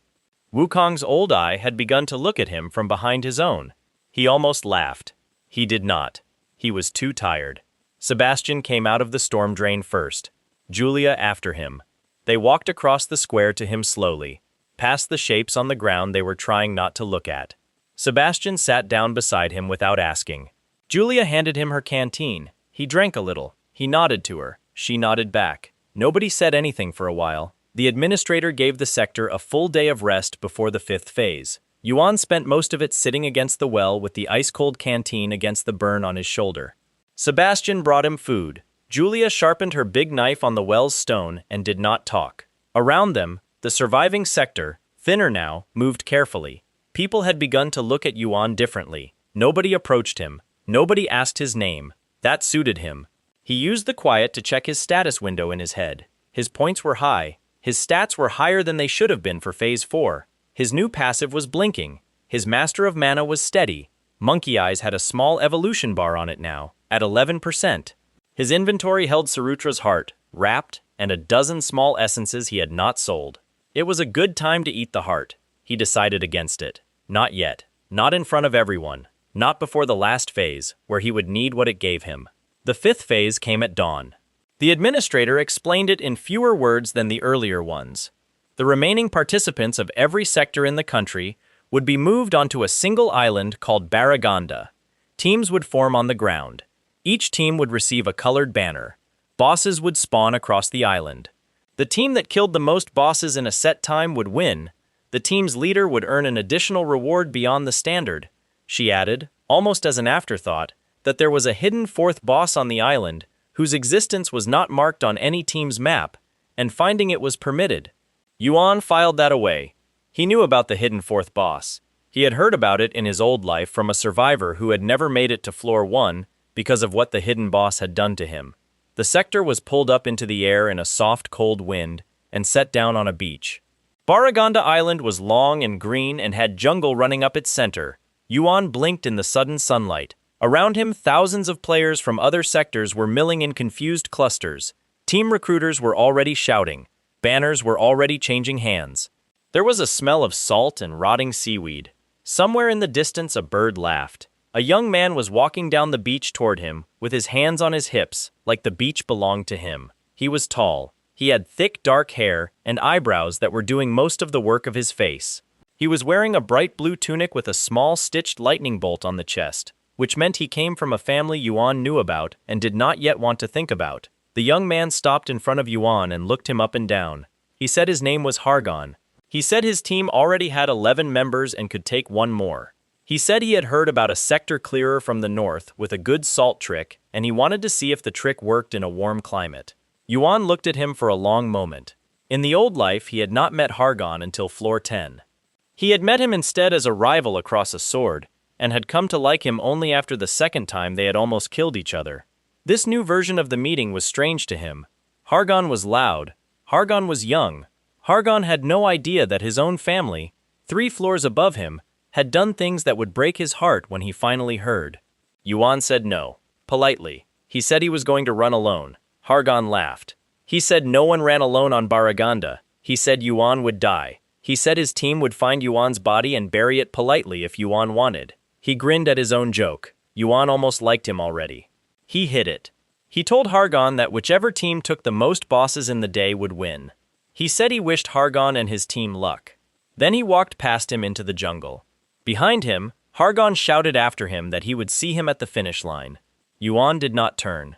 Wukong's old eye had begun to look at him from behind his own. He almost laughed. He did not. He was too tired. Sebastian came out of the storm drain first, Julia after him. They walked across the square to him slowly, past the shapes on the ground they were trying not to look at. Sebastian sat down beside him without asking. Julia handed him her canteen. He drank a little. He nodded to her. She nodded back. Nobody said anything for a while. The administrator gave the sector a full day of rest before the 5th phase. Yuan spent most of it sitting against the well with the ice-cold canteen against the burn on his shoulder. Sebastian brought him food. Julia sharpened her big knife on the well's stone and did not talk. Around them, the surviving sector, thinner now, moved carefully. People had begun to look at Yuan differently. Nobody approached him. Nobody asked his name. That suited him. He used the quiet to check his status window in his head. His points were high. His stats were higher than they should have been for Phase 4. His new passive was blinking. His Master of Mana was steady. Monkey Eyes had a small evolution bar on it now, at 11%. His inventory held Sarutra's heart, wrapped, and a dozen small essences he had not sold. It was a good time to eat the heart. He decided against it. Not yet. Not in front of everyone. Not before the last phase, where he would need what it gave him. The 5th phase came at dawn. The administrator explained it in fewer words than the earlier ones. The remaining participants of every sector in the country would be moved onto a single island called Baraganda. Teams would form on the ground. Each team would receive a colored banner. Bosses would spawn across the island. The team that killed the most bosses in a set time would win. The team's leader would earn an additional reward beyond the standard. She added, almost as an afterthought, that there was a hidden 4th boss on the island whose existence was not marked on any team's map, and finding it was permitted. Yuan filed that away. He knew about the hidden 4th boss. He had heard about it in his old life from a survivor who had never made it to floor 1 because of what the hidden boss had done to him. The sector was pulled up into the air in a soft, cold wind and set down on a beach. Baraganda Island was long and green and had jungle running up its center. Yuan blinked in the sudden sunlight. Around him, thousands of players from other sectors were milling in confused clusters. Team recruiters were already shouting. Banners were already changing hands. There was a smell of salt and rotting seaweed. Somewhere in the distance, a bird laughed. A young man was walking down the beach toward him, with his hands on his hips, like the beach belonged to him. He was tall. He had thick, dark hair and eyebrows that were doing most of the work of his face. He was wearing a bright blue tunic with a small stitched lightning bolt on the chest, which meant he came from a family Yuan knew about and did not yet want to think about. The young man stopped in front of Yuan and looked him up and down. He said his name was Hargon. He said his team already had 11 members and could take one more. He said he had heard about a sector clearer from the north with a good salt trick, and he wanted to see if the trick worked in a warm climate. Yuan looked at him for a long moment. In the old life, he had not met Hargon until floor 10. He had met him instead as a rival across a sword, and had come to like him only after the second time they had almost killed each other. This new version of the meeting was strange to him. Hargon was loud. Hargon was young. Hargon had no idea that his own family, 3 floors above him, had done things that would break his heart when he finally heard. Yuan said no, politely. He said he was going to run alone. Hargon laughed. He said no one ran alone on Baraganda. He said Yuan would die. He said his team would find Yuan's body and bury it politely if Yuan wanted. He grinned at his own joke. Yuan almost liked him already. He hid it. He told Hargon that whichever team took the most bosses in the day would win. He said he wished Hargon and his team luck. Then he walked past him into the jungle. Behind him, Hargon shouted after him that he would see him at the finish line. Yuan did not turn.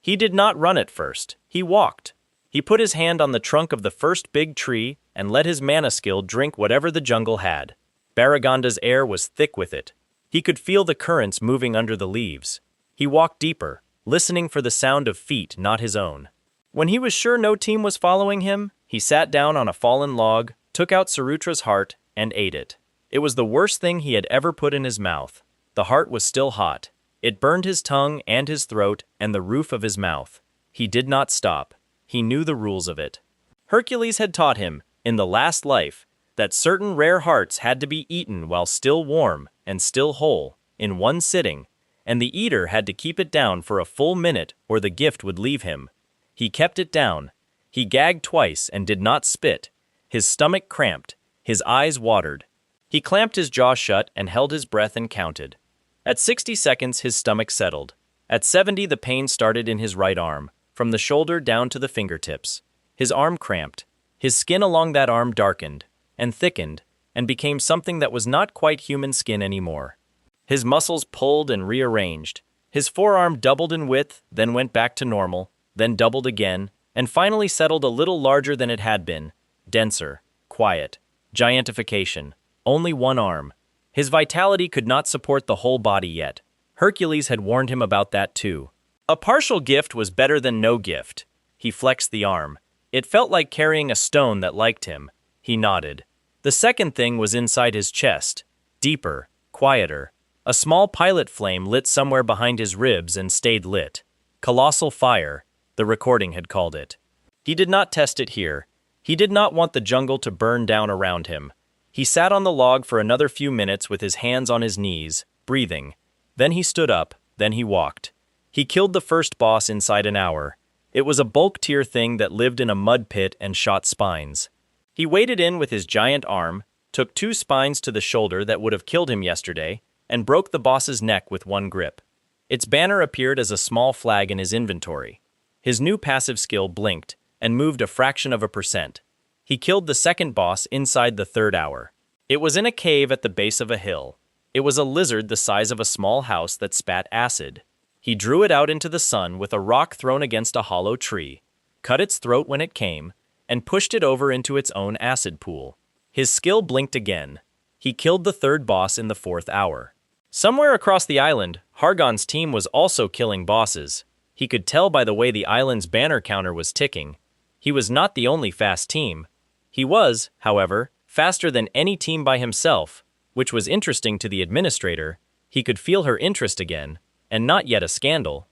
He did not run at first. He walked. He put his hand on the trunk of the first big tree and let his mana skill drink whatever the jungle had. Baraganda's air was thick with it. He could feel the currents moving under the leaves. He walked deeper, listening for the sound of feet not his own. When he was sure no team was following him, he sat down on a fallen log, took out Sarutra's heart, and ate it. It was the worst thing he had ever put in his mouth. The heart was still hot. It burned his tongue and his throat and the roof of his mouth. He did not stop. He knew the rules of it. Hercules had taught him, in the last life, that certain rare hearts had to be eaten while still warm and still whole, in one sitting, and the eater had to keep it down for a full minute or the gift would leave him. He kept it down. He gagged twice and did not spit. His stomach cramped. His eyes watered. He clamped his jaw shut and held his breath and counted. At 60 seconds, his stomach settled. At 70, the pain started in his right arm, from the shoulder down to the fingertips. His arm cramped. His skin along that arm darkened, and thickened, and became something that was not quite human skin anymore. His muscles pulled and rearranged. His forearm doubled in width, then went back to normal, then doubled again, and finally settled a little larger than it had been, denser, quiet, giantification, only one arm. His vitality could not support the whole body yet. Hercules had warned him about that too. A partial gift was better than no gift. He flexed the arm. It felt like carrying a stone that liked him. He nodded. The second thing was inside his chest, deeper, quieter. A small pilot flame lit somewhere behind his ribs and stayed lit. Colossal fire, the recording had called it. He did not test it here. He did not want the jungle to burn down around him. He sat on the log for another few minutes with his hands on his knees, breathing. Then he stood up, then he walked. He killed the first boss inside an hour. It was a bulk tier thing that lived in a mud pit and shot spines. He waded in with his giant arm, took 2 spines to the shoulder that would have killed him yesterday, and broke the boss's neck with one grip. Its banner appeared as a small flag in his inventory. His new passive skill blinked and moved a fraction of a percent. He killed the second boss inside the 3rd hour. It was in a cave at the base of a hill. It was a lizard the size of a small house that spat acid. He drew it out into the sun with a rock thrown against a hollow tree, cut its throat when it came, and pushed it over into its own acid pool. His skill blinked again. He killed the 3rd boss in the 4th hour. Somewhere across the island, Hargon's team was also killing bosses. He could tell by the way the island's banner counter was ticking. He was not the only fast team. He was, however, faster than any team by himself, which was interesting to the administrator. He could feel her interest again, and not yet a scandal.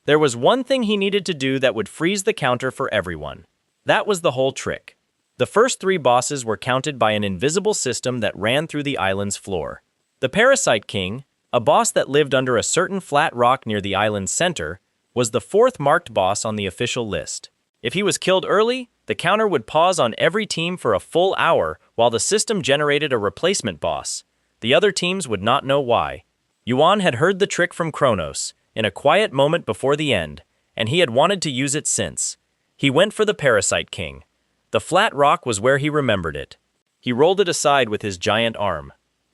There was one thing he needed to do that would freeze the counter for everyone. That was the whole trick. The first 3 bosses were counted by an invisible system that ran through the island's floor. The Parasite King, a boss that lived under a certain flat rock near the island's center, was the 4th marked boss on the official list. If he was killed early, the counter would pause on every team for a full hour while the system generated a replacement boss. The other teams would not know why. Yuan had heard the trick from Kronos, in a quiet moment before the end, and he had wanted to use it since. He went for the Parasite King. The flat rock was where he remembered it. He rolled it aside with his giant arm.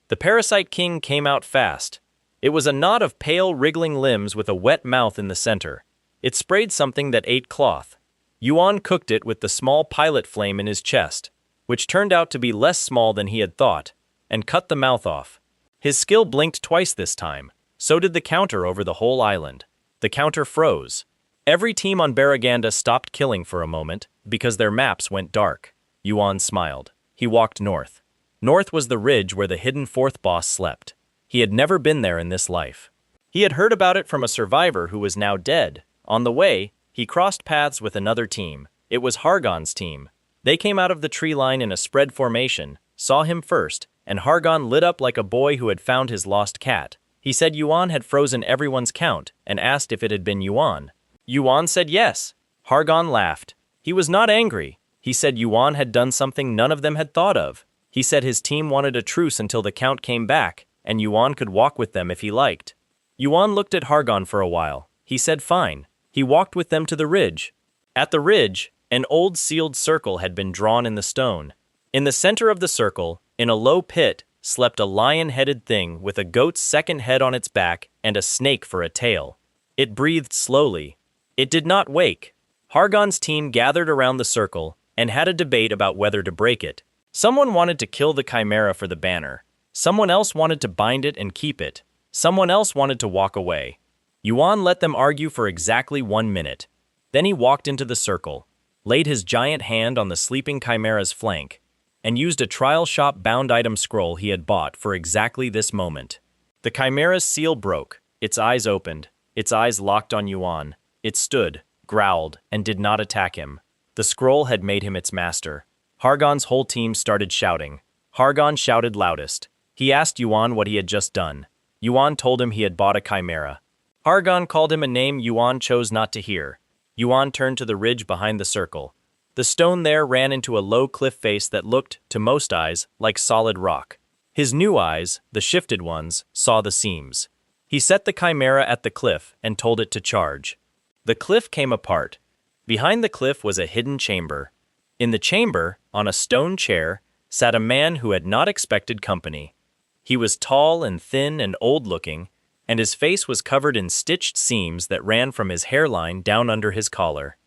The Parasite King came out fast. It was a knot of pale, wriggling limbs with a wet mouth in the center. It sprayed something that ate cloth. Yuan cooked it with the small pilot flame in his chest, which turned out to be less small than he had thought, and cut the mouth off. His skill blinked twice this time. So did the counter over the whole island. The counter froze. Every team on Baraganda stopped killing for a moment because their maps went dark. Yuan smiled. He walked north. North was the ridge where the hidden 4th boss slept. He had never been there in this life. He had heard about it from a survivor who was now dead. On the way, he crossed paths with another team. It was Hargon's team. They came out of the tree line in a spread formation, saw him first, and Hargon lit up like a boy who had found his lost cat. He said Yuan had frozen everyone's count and asked if it had been Yuan. Yuan said yes. Hargon laughed. He was not angry. He said Yuan had done something none of them had thought of. He said his team wanted a truce until the count came back, and Yuan could walk with them if he liked. Yuan looked at Hargon for a while. He said fine. He walked with them to the ridge. At the ridge, an old sealed circle had been drawn in the stone. In the center of the circle, in a low pit, slept a lion-headed thing with a goat's second head on its back and a snake for a tail. It breathed slowly. It did not wake. Hargon's team gathered around the circle and had a debate about whether to break it. Someone wanted to kill the chimera for the banner. Someone else wanted to bind it and keep it. Someone else wanted to walk away. Yuan let them argue for exactly 1 minute. Then he walked into the circle, laid his giant hand on the sleeping chimera's flank, and used a trial shop bound item scroll he had bought for exactly this moment. The chimera's seal broke. Its eyes opened. Its eyes locked on Yuan. It stood, growled, and did not attack him. The scroll had made him its master. Hargon's whole team started shouting. Hargon shouted loudest. He asked Yuan what he had just done. Yuan told him he had bought a chimera. Hargon called him a name Yuan chose not to hear. Yuan turned to the ridge behind the circle. The stone there ran into a low cliff face that looked, to most eyes, like solid rock. His new eyes, the shifted ones, saw the seams. He set the chimera at the cliff and told it to charge. The cliff came apart. Behind the cliff was a hidden chamber. In the chamber, on a stone chair, sat a man who had not expected company. He was tall and thin and old-looking, and his face was covered in stitched seams that ran from his hairline down under his collar.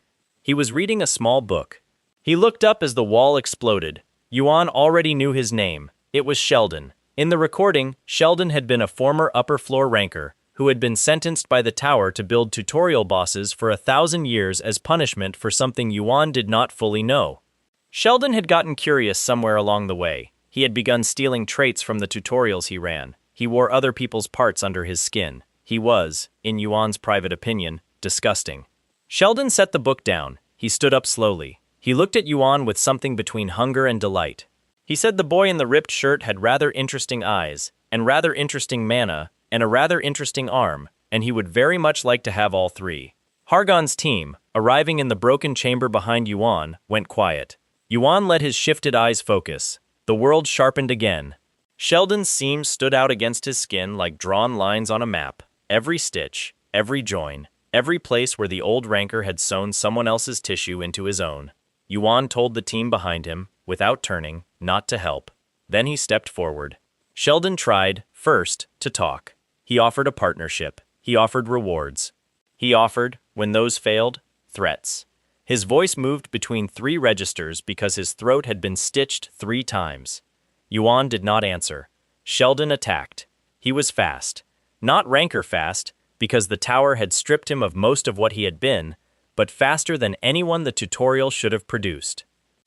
He was reading a small book. He looked up as the wall exploded. Yuan already knew his name. It was Sheldon. In the recording, Sheldon had been a former upper-floor ranker who had been sentenced by the tower to build tutorial bosses for 1,000 years as punishment for something Yuan did not fully know. Sheldon had gotten curious somewhere along the way. He had begun stealing traits from the tutorials he ran. He wore other people's parts under his skin. He was, in Yuan's private opinion, disgusting. Sheldon set the book down. He stood up slowly. He looked at Yuan with something between hunger and delight. He said the boy in the ripped shirt had rather interesting eyes, and rather interesting mana, and a rather interesting arm, and he would very much like to have all three. Hargon's team, arriving in the broken chamber behind Yuan, went quiet. Yuan let his shifted eyes focus. The world sharpened again. Sheldon's seams stood out against his skin like drawn lines on a map. Every stitch, every join, every place where the old ranker had sewn someone else's tissue into his own. Yuan told the team behind him, without turning, not to help. Then he stepped forward. Sheldon tried, first, to talk. He offered a partnership. He offered rewards. He offered, when those failed, threats. His voice moved between 3 registers because his throat had been stitched 3 times. Yuan did not answer. Sheldon attacked. He was fast. Not ranker fast, because the tower had stripped him of most of what he had been, but faster than anyone the tutorial should have produced.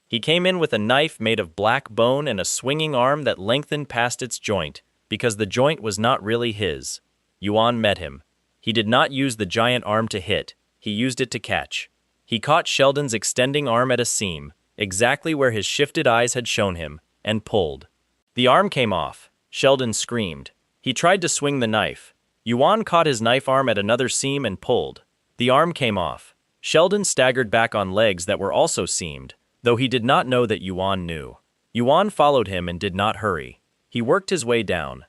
He came in with a knife made of black bone and a swinging arm that lengthened past its joint, because the joint was not really his. Yuan met him. He did not use the giant arm to hit. He used it to catch. He caught Sheldon's extending arm at a seam, exactly where his shifted eyes had shown him, and pulled. The arm came off. Sheldon screamed. He tried to swing the knife. Yuan caught his knife arm at another seam and pulled. The arm came off. Sheldon staggered back on legs that were also seamed, though he did not know that Yuan knew. Yuan followed him and did not hurry. He worked his way down.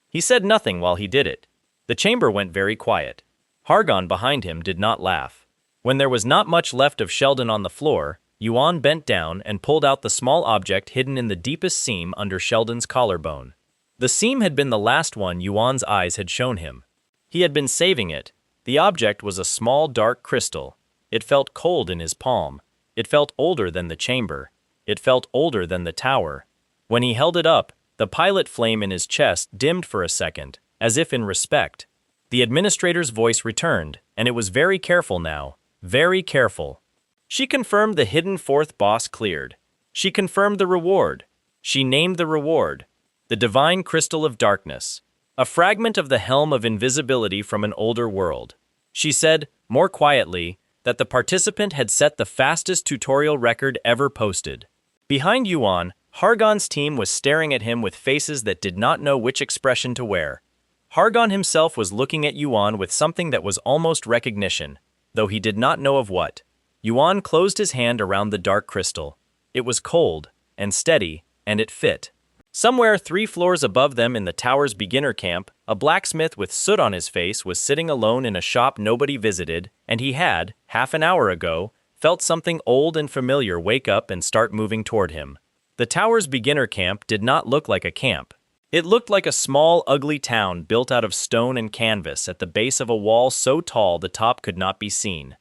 He said nothing while he did it. The chamber went very quiet. Hargon behind him did not laugh. When there was not much left of Sheldon on the floor, Yuan bent down and pulled out the small object hidden in the deepest seam under Sheldon's collarbone. The seam had been the last one Yuan's eyes had shown him. He had been saving it. The object was a small dark crystal. It felt cold in his palm. It felt older than the chamber. It felt older than the tower. When he held it up, the pilot flame in his chest dimmed for a second, as if in respect. The administrator's voice returned, and it was very careful now. Very careful. She confirmed the hidden 4th boss cleared. She confirmed the reward. She named the reward. The Divine Crystal of Darkness. A fragment of the Helm of Invisibility from an older world. She said, more quietly, that the participant had set the fastest tutorial record ever posted. Behind Yuan, Hargon's team was staring at him with faces that did not know which expression to wear. Hargon himself was looking at Yuan with something that was almost recognition, though he did not know of what. Yuan closed his hand around the dark crystal. It was cold, and steady, and it fit. Somewhere 3 floors above them in the tower's beginner camp, a blacksmith with soot on his face was sitting alone in a shop nobody visited, and he had, half an hour ago, felt something old and familiar wake up and start moving toward him. The tower's beginner camp did not look like a camp. It looked like a small, ugly town built out of stone and canvas at the base of a wall so tall the top could not be seen.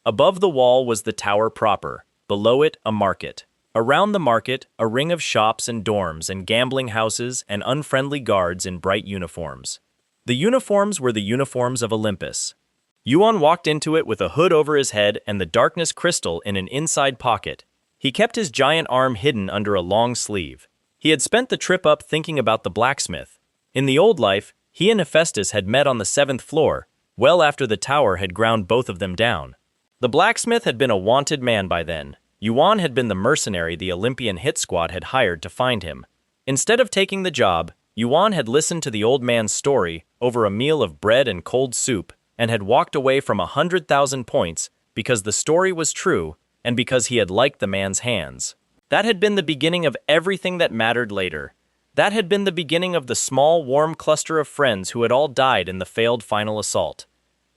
Above the wall was the tower proper, below it a market. Around the market, a ring of shops and dorms and gambling houses and unfriendly guards in bright uniforms. The uniforms were the uniforms of Olympus. Yuan walked into it with a hood over his head and the darkness crystal in an inside pocket. He kept his giant arm hidden under a long sleeve. He had spent the trip up thinking about the blacksmith. In the old life, he and Hephaestus had met on the 7th floor, well after the tower had ground both of them down. The blacksmith had been a wanted man by then. Yuan had been the mercenary the Olympian hit squad had hired to find him. Instead of taking the job, Yuan had listened to the old man's story over a meal of bread and cold soup and had walked away from 100,000 points because the story was true and because he had liked the man's hands. That had been the beginning of everything that mattered later. That had been the beginning of the small, warm cluster of friends who had all died in the failed final assault.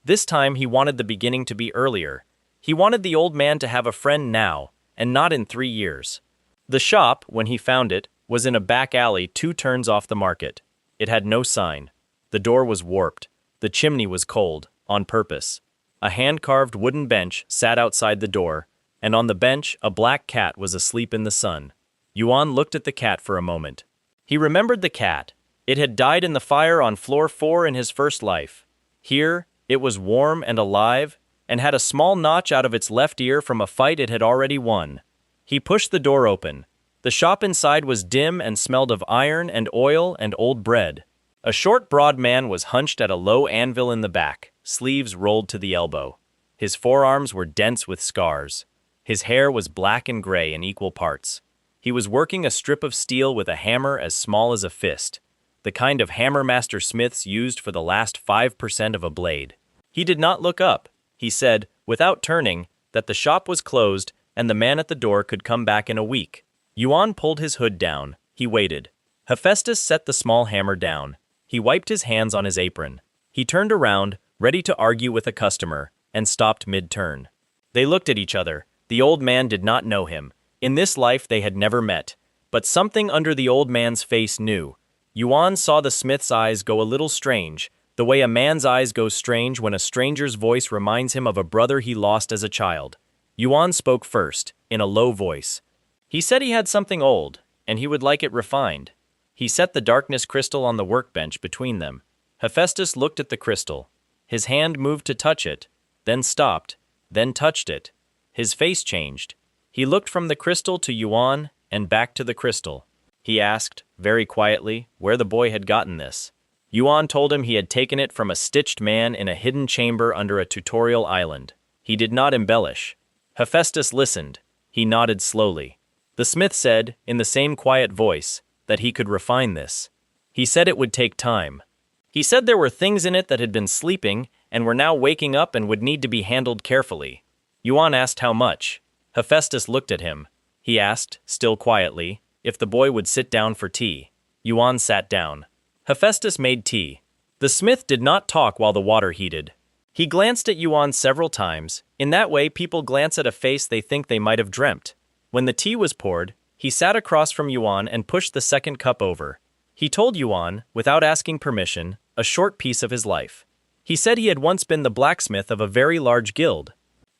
This time he wanted the beginning to be earlier. He wanted the old man to have a friend now, and not in 3 years. The shop, when he found it, was in a back alley 2 turns off the market. It had no sign. The door was warped. The chimney was cold, on purpose. A hand-carved wooden bench sat outside the door, and on the bench a black cat was asleep in the sun. Yuan looked at the cat for a moment. He remembered the cat. It had died in the fire on floor 4 in his first life. Here, it was warm and alive, and had a small notch out of its left ear from a fight it had already won. He pushed the door open. The shop inside was dim and smelled of iron and oil and old bread. A short, broad man was hunched at a low anvil in the back, sleeves rolled to the elbow. His forearms were dense with scars. His hair was black and gray in equal parts. He was working a strip of steel with a hammer as small as a fist, the kind of hammer master smiths used for the last 5% of a blade. He did not look up. He said, without turning, that the shop was closed and the man at the door could come back in a week. Yuan pulled his hood down. He waited. Hephaestus set the small hammer down. He wiped his hands on his apron. He turned around, ready to argue with a customer, and stopped mid-turn. They looked at each other. The old man did not know him. In this life they had never met, but something under the old man's face knew. Yuan saw the smith's eyes go a little strange, the way a man's eyes go strange when a stranger's voice reminds him of a brother he lost as a child. Yuan spoke first, in a low voice. He said he had something old, and he would like it refined. He set the darkness crystal on the workbench between them. Hephaestus looked at the crystal. His hand moved to touch it, then stopped, then touched it. His face changed. He looked from the crystal to Yuan and back to the crystal. He asked, very quietly, where the boy had gotten this. Yuan told him he had taken it from a stitched man in a hidden chamber under a tutorial island. He did not embellish. Hephaestus listened. He nodded slowly. The smith said, in the same quiet voice, that he could refine this. He said it would take time. He said there were things in it that had been sleeping and were now waking up and would need to be handled carefully. Yuan asked how much. Hephaestus looked at him. He asked, still quietly, if the boy would sit down for tea. Yuan sat down. Hephaestus made tea. The smith did not talk while the water heated. He glanced at Yuan several times. In that way, people glance at a face they think they might have dreamt. When the tea was poured, he sat across from Yuan and pushed the second cup over. He told Yuan, without asking permission, a short piece of his life. He said he had once been the blacksmith of a very large guild.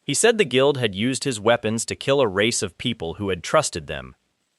He said the guild had used his weapons to kill a race of people who had trusted them.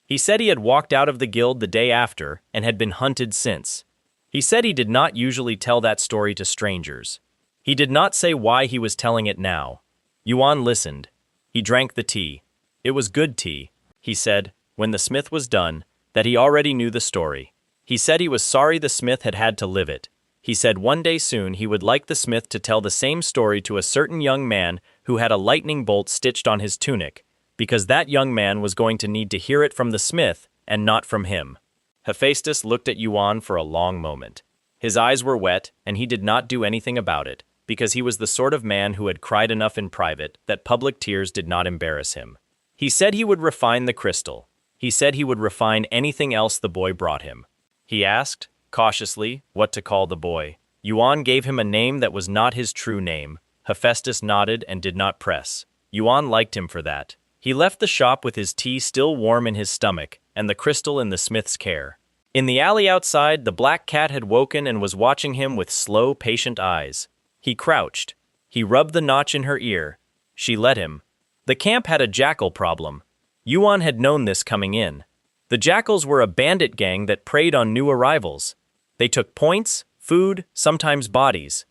He said he had walked out of the guild the day after and had been hunted since. He said he did not usually tell that story to strangers. He did not say why he was telling it now. Yuan listened. He drank the tea. It was good tea. He said, when the smith was done, that he already knew the story. He said he was sorry the smith had had to live it. He said one day soon he would like the smith to tell the same story to a certain young man who had a lightning bolt stitched on his tunic, because that young man was going to need to hear it from the smith and not from him. Hephaestus looked at Yuan for a long moment. His eyes were wet, and he did not do anything about it, because he was the sort of man who had cried enough in private that public tears did not embarrass him. He said he would refine the crystal. He said he would refine anything else the boy brought him. He asked, cautiously, what to call the boy. Yuan gave him a name that was not his true name. Hephaestus nodded and did not press. Yuan liked him for that. He left the shop with his tea still warm in his stomach and the crystal in the smith's care. In the alley outside, the black cat had woken and was watching him with slow, patient eyes. He crouched. He rubbed the notch in her ear. She let him. The camp had a jackal problem. Yuan had known this coming in. The jackals were a bandit gang that preyed on new arrivals. They took points, food, sometimes bodies.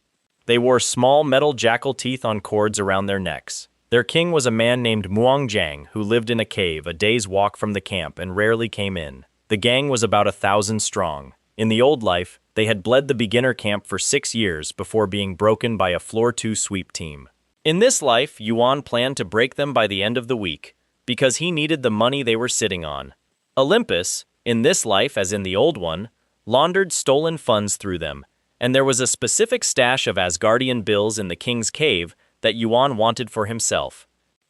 They wore small metal jackal teeth on cords around their necks. Their king was a man named Muangjiang who lived in a cave a day's walk from the camp and rarely came in. The gang was about 1,000 strong. In the old life, they had bled the beginner camp for 6 years before being broken by a floor 2 sweep team. In this life, Yuan planned to break them by the end of the week, because he needed the money they were sitting on. Olympus, in this life as in the old one, laundered stolen funds through them, and there was a specific stash of Asgardian bills in the king's cave that Yuan wanted for himself.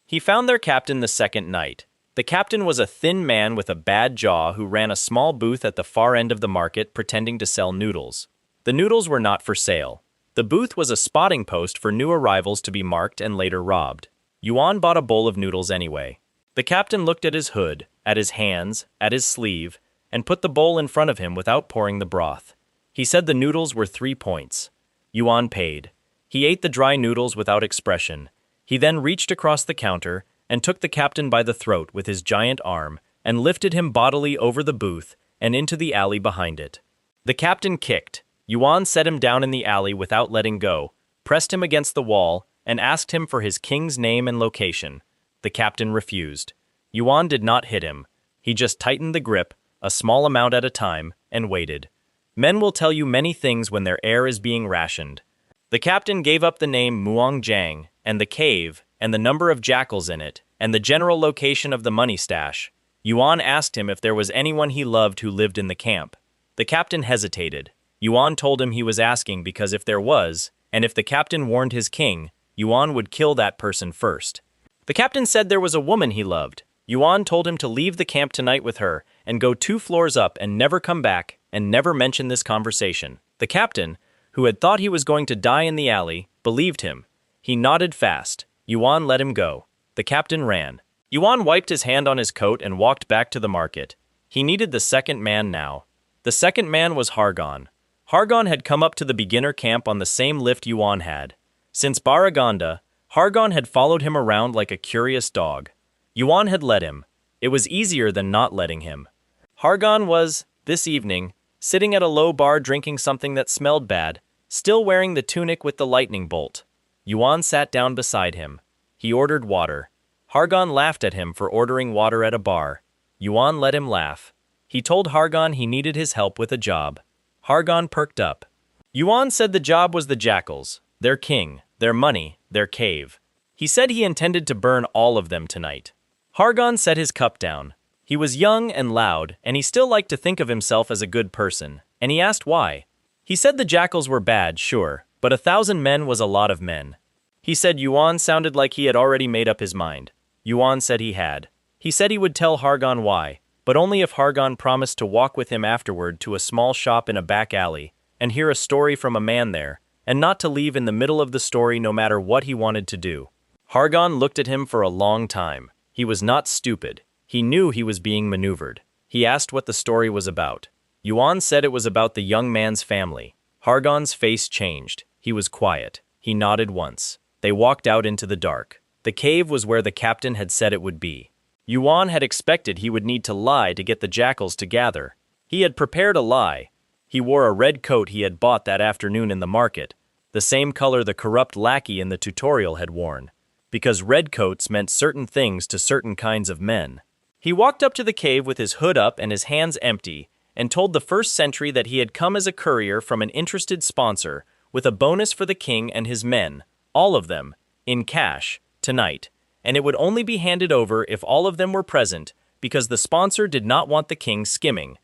He found their captain the second night. The captain was a thin man with a bad jaw who ran a small booth at the far end of the market pretending to sell noodles. The noodles were not for sale. The booth was a spotting post for new arrivals to be marked and later robbed. Yuan bought a bowl of noodles anyway. The captain looked at his hood, at his hands, at his sleeve, and put the bowl in front of him without pouring the broth. He said the noodles were 3 points. Yuan paid. He ate the dry noodles without expression. He then reached across the counter and took the captain by the throat with his giant arm and lifted him bodily over the booth and into the alley behind it. The captain kicked. Yuan set him down in the alley without letting go, pressed him against the wall, and asked him for his king's name and location. The captain refused. Yuan did not hit him. He just tightened the grip, a small amount at a time, and waited. Men will tell you many things when their air is being rationed. The captain gave up the name Muangjiang, and the cave, and the number of jackals in it, and the general location of the money stash. Yuan asked him if there was anyone he loved who lived in the camp. The captain hesitated. Yuan told him he was asking because if there was, and if the captain warned his king, Yuan would kill that person first. The captain said there was a woman he loved. Yuan told him to leave the camp tonight with her and go 2 floors up and never come back and never mention this conversation. The captain, who had thought he was going to die in the alley, believed him. He nodded fast. Yuan let him go. The captain ran. Yuan wiped his hand on his coat and walked back to the market. He needed the second man now. The second man was Hargon. Hargon had come up to the beginner camp on the same lift Yuan had. Since Baraganda, Hargon had followed him around like a curious dog. Yuan had let him. It was easier than not letting him. Hargon was, this evening, sitting at a low bar drinking something that smelled bad, still wearing the tunic with the lightning bolt. Yuan sat down beside him. He ordered water. Hargon laughed at him for ordering water at a bar. Yuan let him laugh. He told Hargon he needed his help with a job. Hargon perked up. Yuan said the job was the jackals, their king, their money, their cave. He said he intended to burn all of them tonight. Hargon set his cup down. He was young and loud, and he still liked to think of himself as a good person, and he asked why. He said the jackals were bad, sure, but 1,000 men was a lot of men. He said Yuan sounded like he had already made up his mind. Yuan said he had. He said he would tell Hargon why, but only if Hargon promised to walk with him afterward to a small shop in a back alley and hear a story from a man there, and not to leave in the middle of the story no matter what he wanted to do. Hargon looked at him for a long time. He was not stupid. He knew he was being maneuvered. He asked what the story was about. Yuan said it was about the young man's family. Hargon's face changed. He was quiet. He nodded once. They walked out into the dark. The cave was where the captain had said it would be. Yuan had expected he would need to lie to get the jackals to gather. He had prepared a lie. He wore a red coat he had bought that afternoon in the market, the same color the corrupt lackey in the tutorial had worn, because red coats meant certain things to certain kinds of men. He walked up to the cave with his hood up and his hands empty, and told the first sentry that he had come as a courier from an interested sponsor, with a bonus for the king and his men, all of them, in cash, tonight, and it would only be handed over if all of them were present, because the sponsor did not want the king skimming.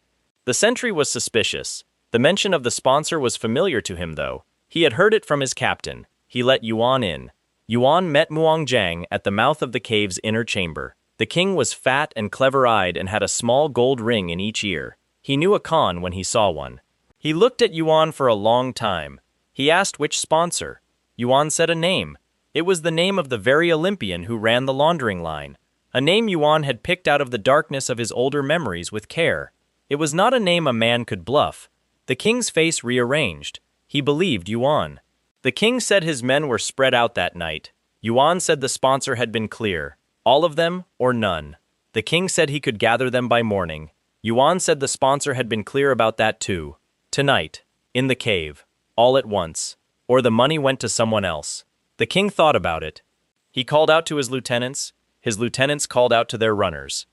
The sentry was suspicious. The mention of the sponsor was familiar to him, though. He had heard it from his captain. He let Yuan in. Yuan met Muangjiang at the mouth of the cave's inner chamber. The king was fat and clever-eyed and had a small gold ring in each ear. He knew a con when he saw one. He looked at Yuan for a long time. He asked which sponsor. Yuan said a name. It was the name of the very Olympian who ran the laundering line. A name Yuan had picked out of the darkness of his older memories with care. It was not a name a man could bluff. The king's face rearranged. He believed Yuan. The king said his men were spread out that night. Yuan said the sponsor had been clear. All of them or none. The king said he could gather them by morning. Yuan said the sponsor had been clear about that too. Tonight, in the cave, all at once, or the money went to someone else. The king thought about it. He called out to his lieutenants called out to their runners.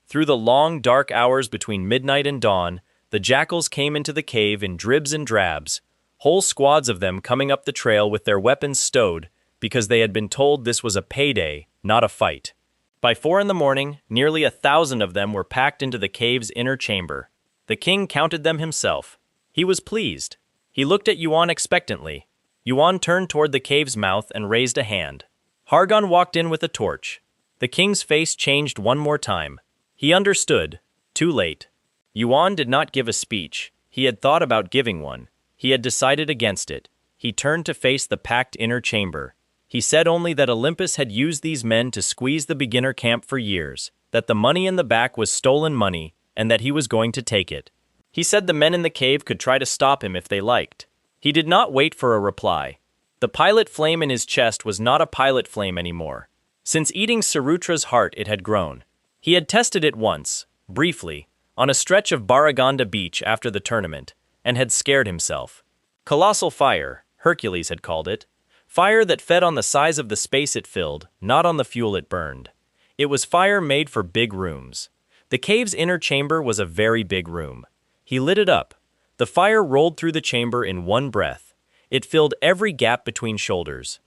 Through the long, dark hours between midnight and dawn, the jackals came into the cave in dribs and drabs, whole squads of them coming up the trail with their weapons stowed because they had been told this was a payday, not a fight. By 4 a.m, nearly 1,000 of them were packed into the cave's inner chamber. The king counted them himself. He was pleased. He looked at Yuan expectantly. Yuan turned toward the cave's mouth and raised a hand. Hargon walked in with a torch. The king's face changed one more time. He understood. Too late. Yuan did not give a speech. He had thought about giving one. He had decided against it. He turned to face the packed inner chamber. He said only that Olympus had used these men to squeeze the beginner camp for years, that the money in the back was stolen money, and that he was going to take it. He said the men in the cave could try to stop him if they liked. He did not wait for a reply. The pilot flame in his chest was not a pilot flame anymore. Since eating Sarutra's heart it had grown. He had tested it once, briefly, on a stretch of Baraganda beach after the tournament, and had scared himself. Colossal fire, Hercules had called it. Fire that fed on the size of the space it filled, not on the fuel it burned. It was fire made for big rooms. The cave's inner chamber was a very big room. He lit it up. The fire rolled through the chamber in one breath. It filled every gap between shoulders.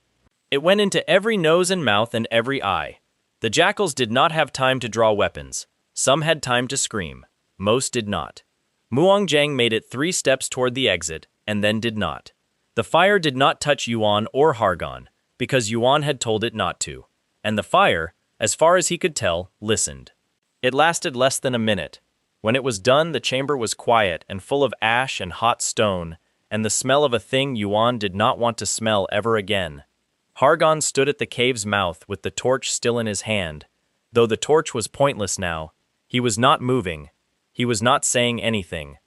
It went into every nose and mouth and every eye. The jackals did not have time to draw weapons. Some had time to scream. Most did not. Muongjang made it 3 steps toward the exit, and then did not. The fire did not touch Yuan or Hargon, because Yuan had told it not to. And the fire, as far as he could tell, listened. It lasted less than a minute. When it was done, the chamber was quiet and full of ash and hot stone, and the smell of a thing Yuan did not want to smell ever again. Hargon stood at the cave's mouth with the torch still in his hand. Though the torch was pointless now, he was not moving. He was not saying anything.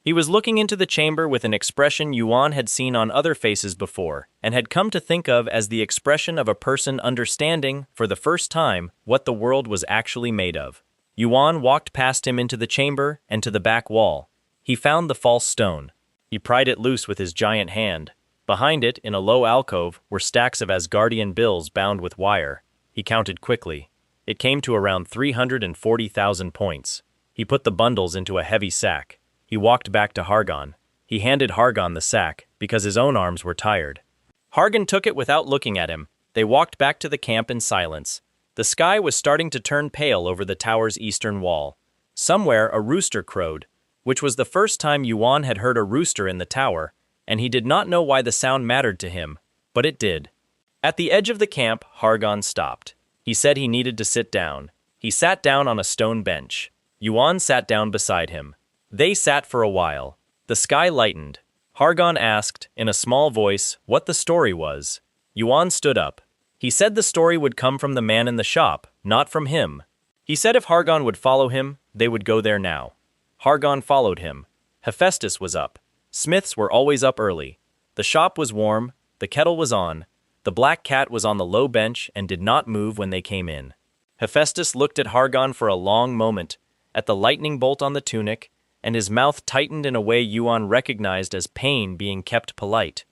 He was looking into the chamber with an expression Yuan had seen on other faces before, and had come to think of as the expression of a person understanding, for the first time, what the world was actually made of. Yuan walked past him into the chamber and to the back wall. He found the false stone. He pried it loose with his giant hand. Behind it, in a low alcove, were stacks of Asgardian bills bound with wire. He counted quickly. It came to around 340,000 points. He put the bundles into a heavy sack. He walked back to Hargon. He handed Hargon the sack, because his own arms were tired. Hargon took it without looking at him. They walked back to the camp in silence. The sky was starting to turn pale over the tower's eastern wall. Somewhere a rooster crowed, which was the first time Yuan had heard a rooster in the tower, and he did not know why the sound mattered to him, but it did. At the edge of the camp, Hargon stopped. He said he needed to sit down. He sat down on a stone bench. Yuan sat down beside him. They sat for a while. The sky lightened. Hargon asked, in a small voice, what the story was. Yuan stood up. He said the story would come from the man in the shop, not from him. He said if Hargon would follow him, they would go there now. Hargon followed him. Hephaestus was up. Smiths were always up early. The shop was warm. The kettle was on. The black cat was on the low bench and did not move when they came in. Hephaestus looked at Hargon for a long moment, at the lightning bolt on the tunic, and his mouth tightened in a way Yuan recognized as pain being kept polite.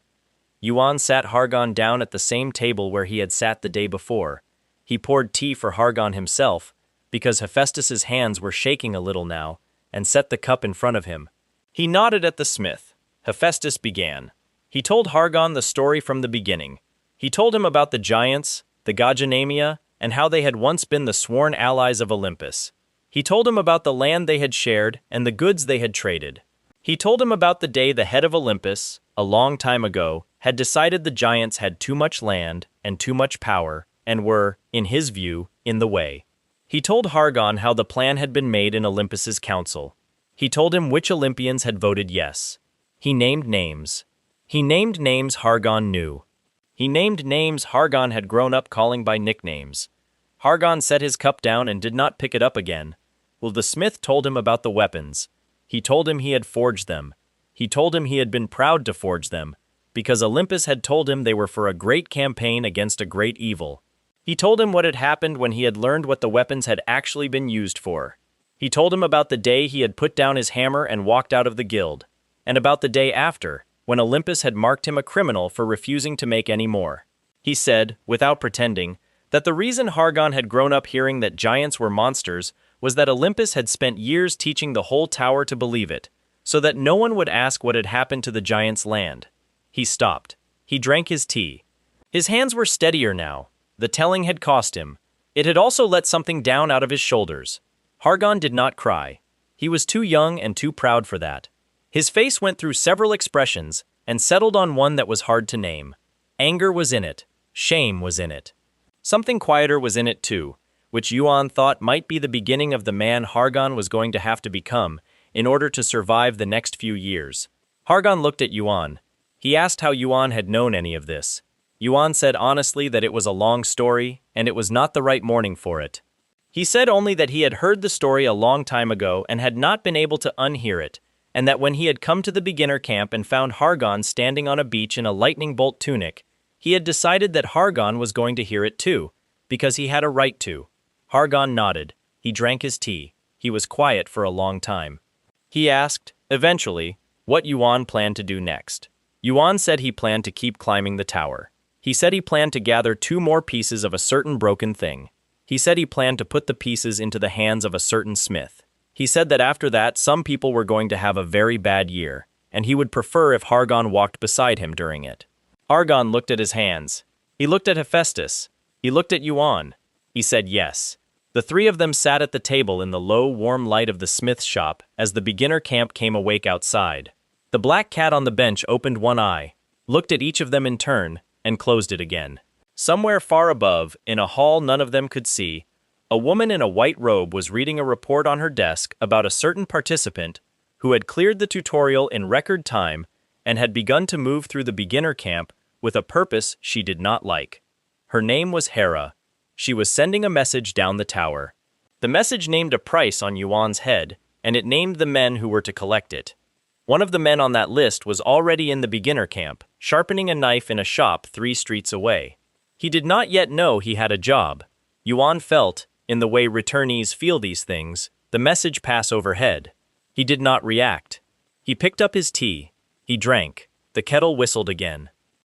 Yuan sat Hargon down at the same table where he had sat the day before. He poured tea for Hargon himself, because Hephaestus's hands were shaking a little now, and set the cup in front of him. He nodded at the smith. Hephaestus began. He told Hargon the story from the beginning. He told him about the giants, the Gajanamia, and how they had once been the sworn allies of Olympus. He told him about the land they had shared and the goods they had traded. He told him about the day the head of Olympus, a long time ago, had decided the giants had too much land and too much power and were, in his view, in the way. He told Hargon how the plan had been made in Olympus's council. He told him which Olympians had voted yes. He named names. He named names Hargon knew. He named names Hargon had grown up calling by nicknames. Hargon set his cup down and did not pick it up again. Well, the smith told him about the weapons. He told him he had forged them. He told him he had been proud to forge them, because Olympus had told him they were for a great campaign against a great evil. He told him what had happened when he had learned what the weapons had actually been used for. He told him about the day he had put down his hammer and walked out of the guild, and about the day after, when Olympus had marked him a criminal for refusing to make any more. He said, without pretending, that the reason Hargon had grown up hearing that giants were monsters was that Olympus had spent years teaching the whole tower to believe it, so that no one would ask what had happened to the giants' land. He stopped. He drank his tea. His hands were steadier now. The telling had cost him. It had also let something down out of his shoulders. Hargon did not cry. He was too young and too proud for that. His face went through several expressions and settled on one that was hard to name. Anger was in it. Shame was in it. Something quieter was in it too, which Yuan thought might be the beginning of the man Hargon was going to have to become in order to survive the next few years. Hargon looked at Yuan. He asked how Yuan had known any of this. Yuan said honestly that it was a long story, and it was not the right morning for it. He said only that he had heard the story a long time ago and had not been able to unhear it, and that when he had come to the beginner camp and found Hargon standing on a beach in a lightning bolt tunic, he had decided that Hargon was going to hear it too, because he had a right to. Hargon nodded. He drank his tea. He was quiet for a long time. He asked, eventually, what Yuan planned to do next. Yuan said he planned to keep climbing the tower. He said he planned to gather 2 more pieces of a certain broken thing. He said he planned to put the pieces into the hands of a certain smith. He said that after that, some people were going to have a very bad year, and he would prefer if Hargon walked beside him during it. Hargon looked at his hands. He looked at Hephaestus. He looked at Yuan. He said yes. The 3 of them sat at the table in the low, warm light of the smith's shop as the beginner camp came awake outside. The black cat on the bench opened one eye, looked at each of them in turn, and closed it again. Somewhere far above, in a hall none of them could see, a woman in a white robe was reading a report on her desk about a certain participant who had cleared the tutorial in record time and had begun to move through the beginner camp with a purpose she did not like. Her name was Hera. She was sending a message down the tower. The message named a price on Yuan's head, and it named the men who were to collect it. One of the men on that list was already in the beginner camp, sharpening a knife in a shop 3 streets away. He did not yet know he had a job. Yuan felt, in the way returnees feel these things, the message pass overhead. He did not react. He picked up his tea. He drank. The kettle whistled again.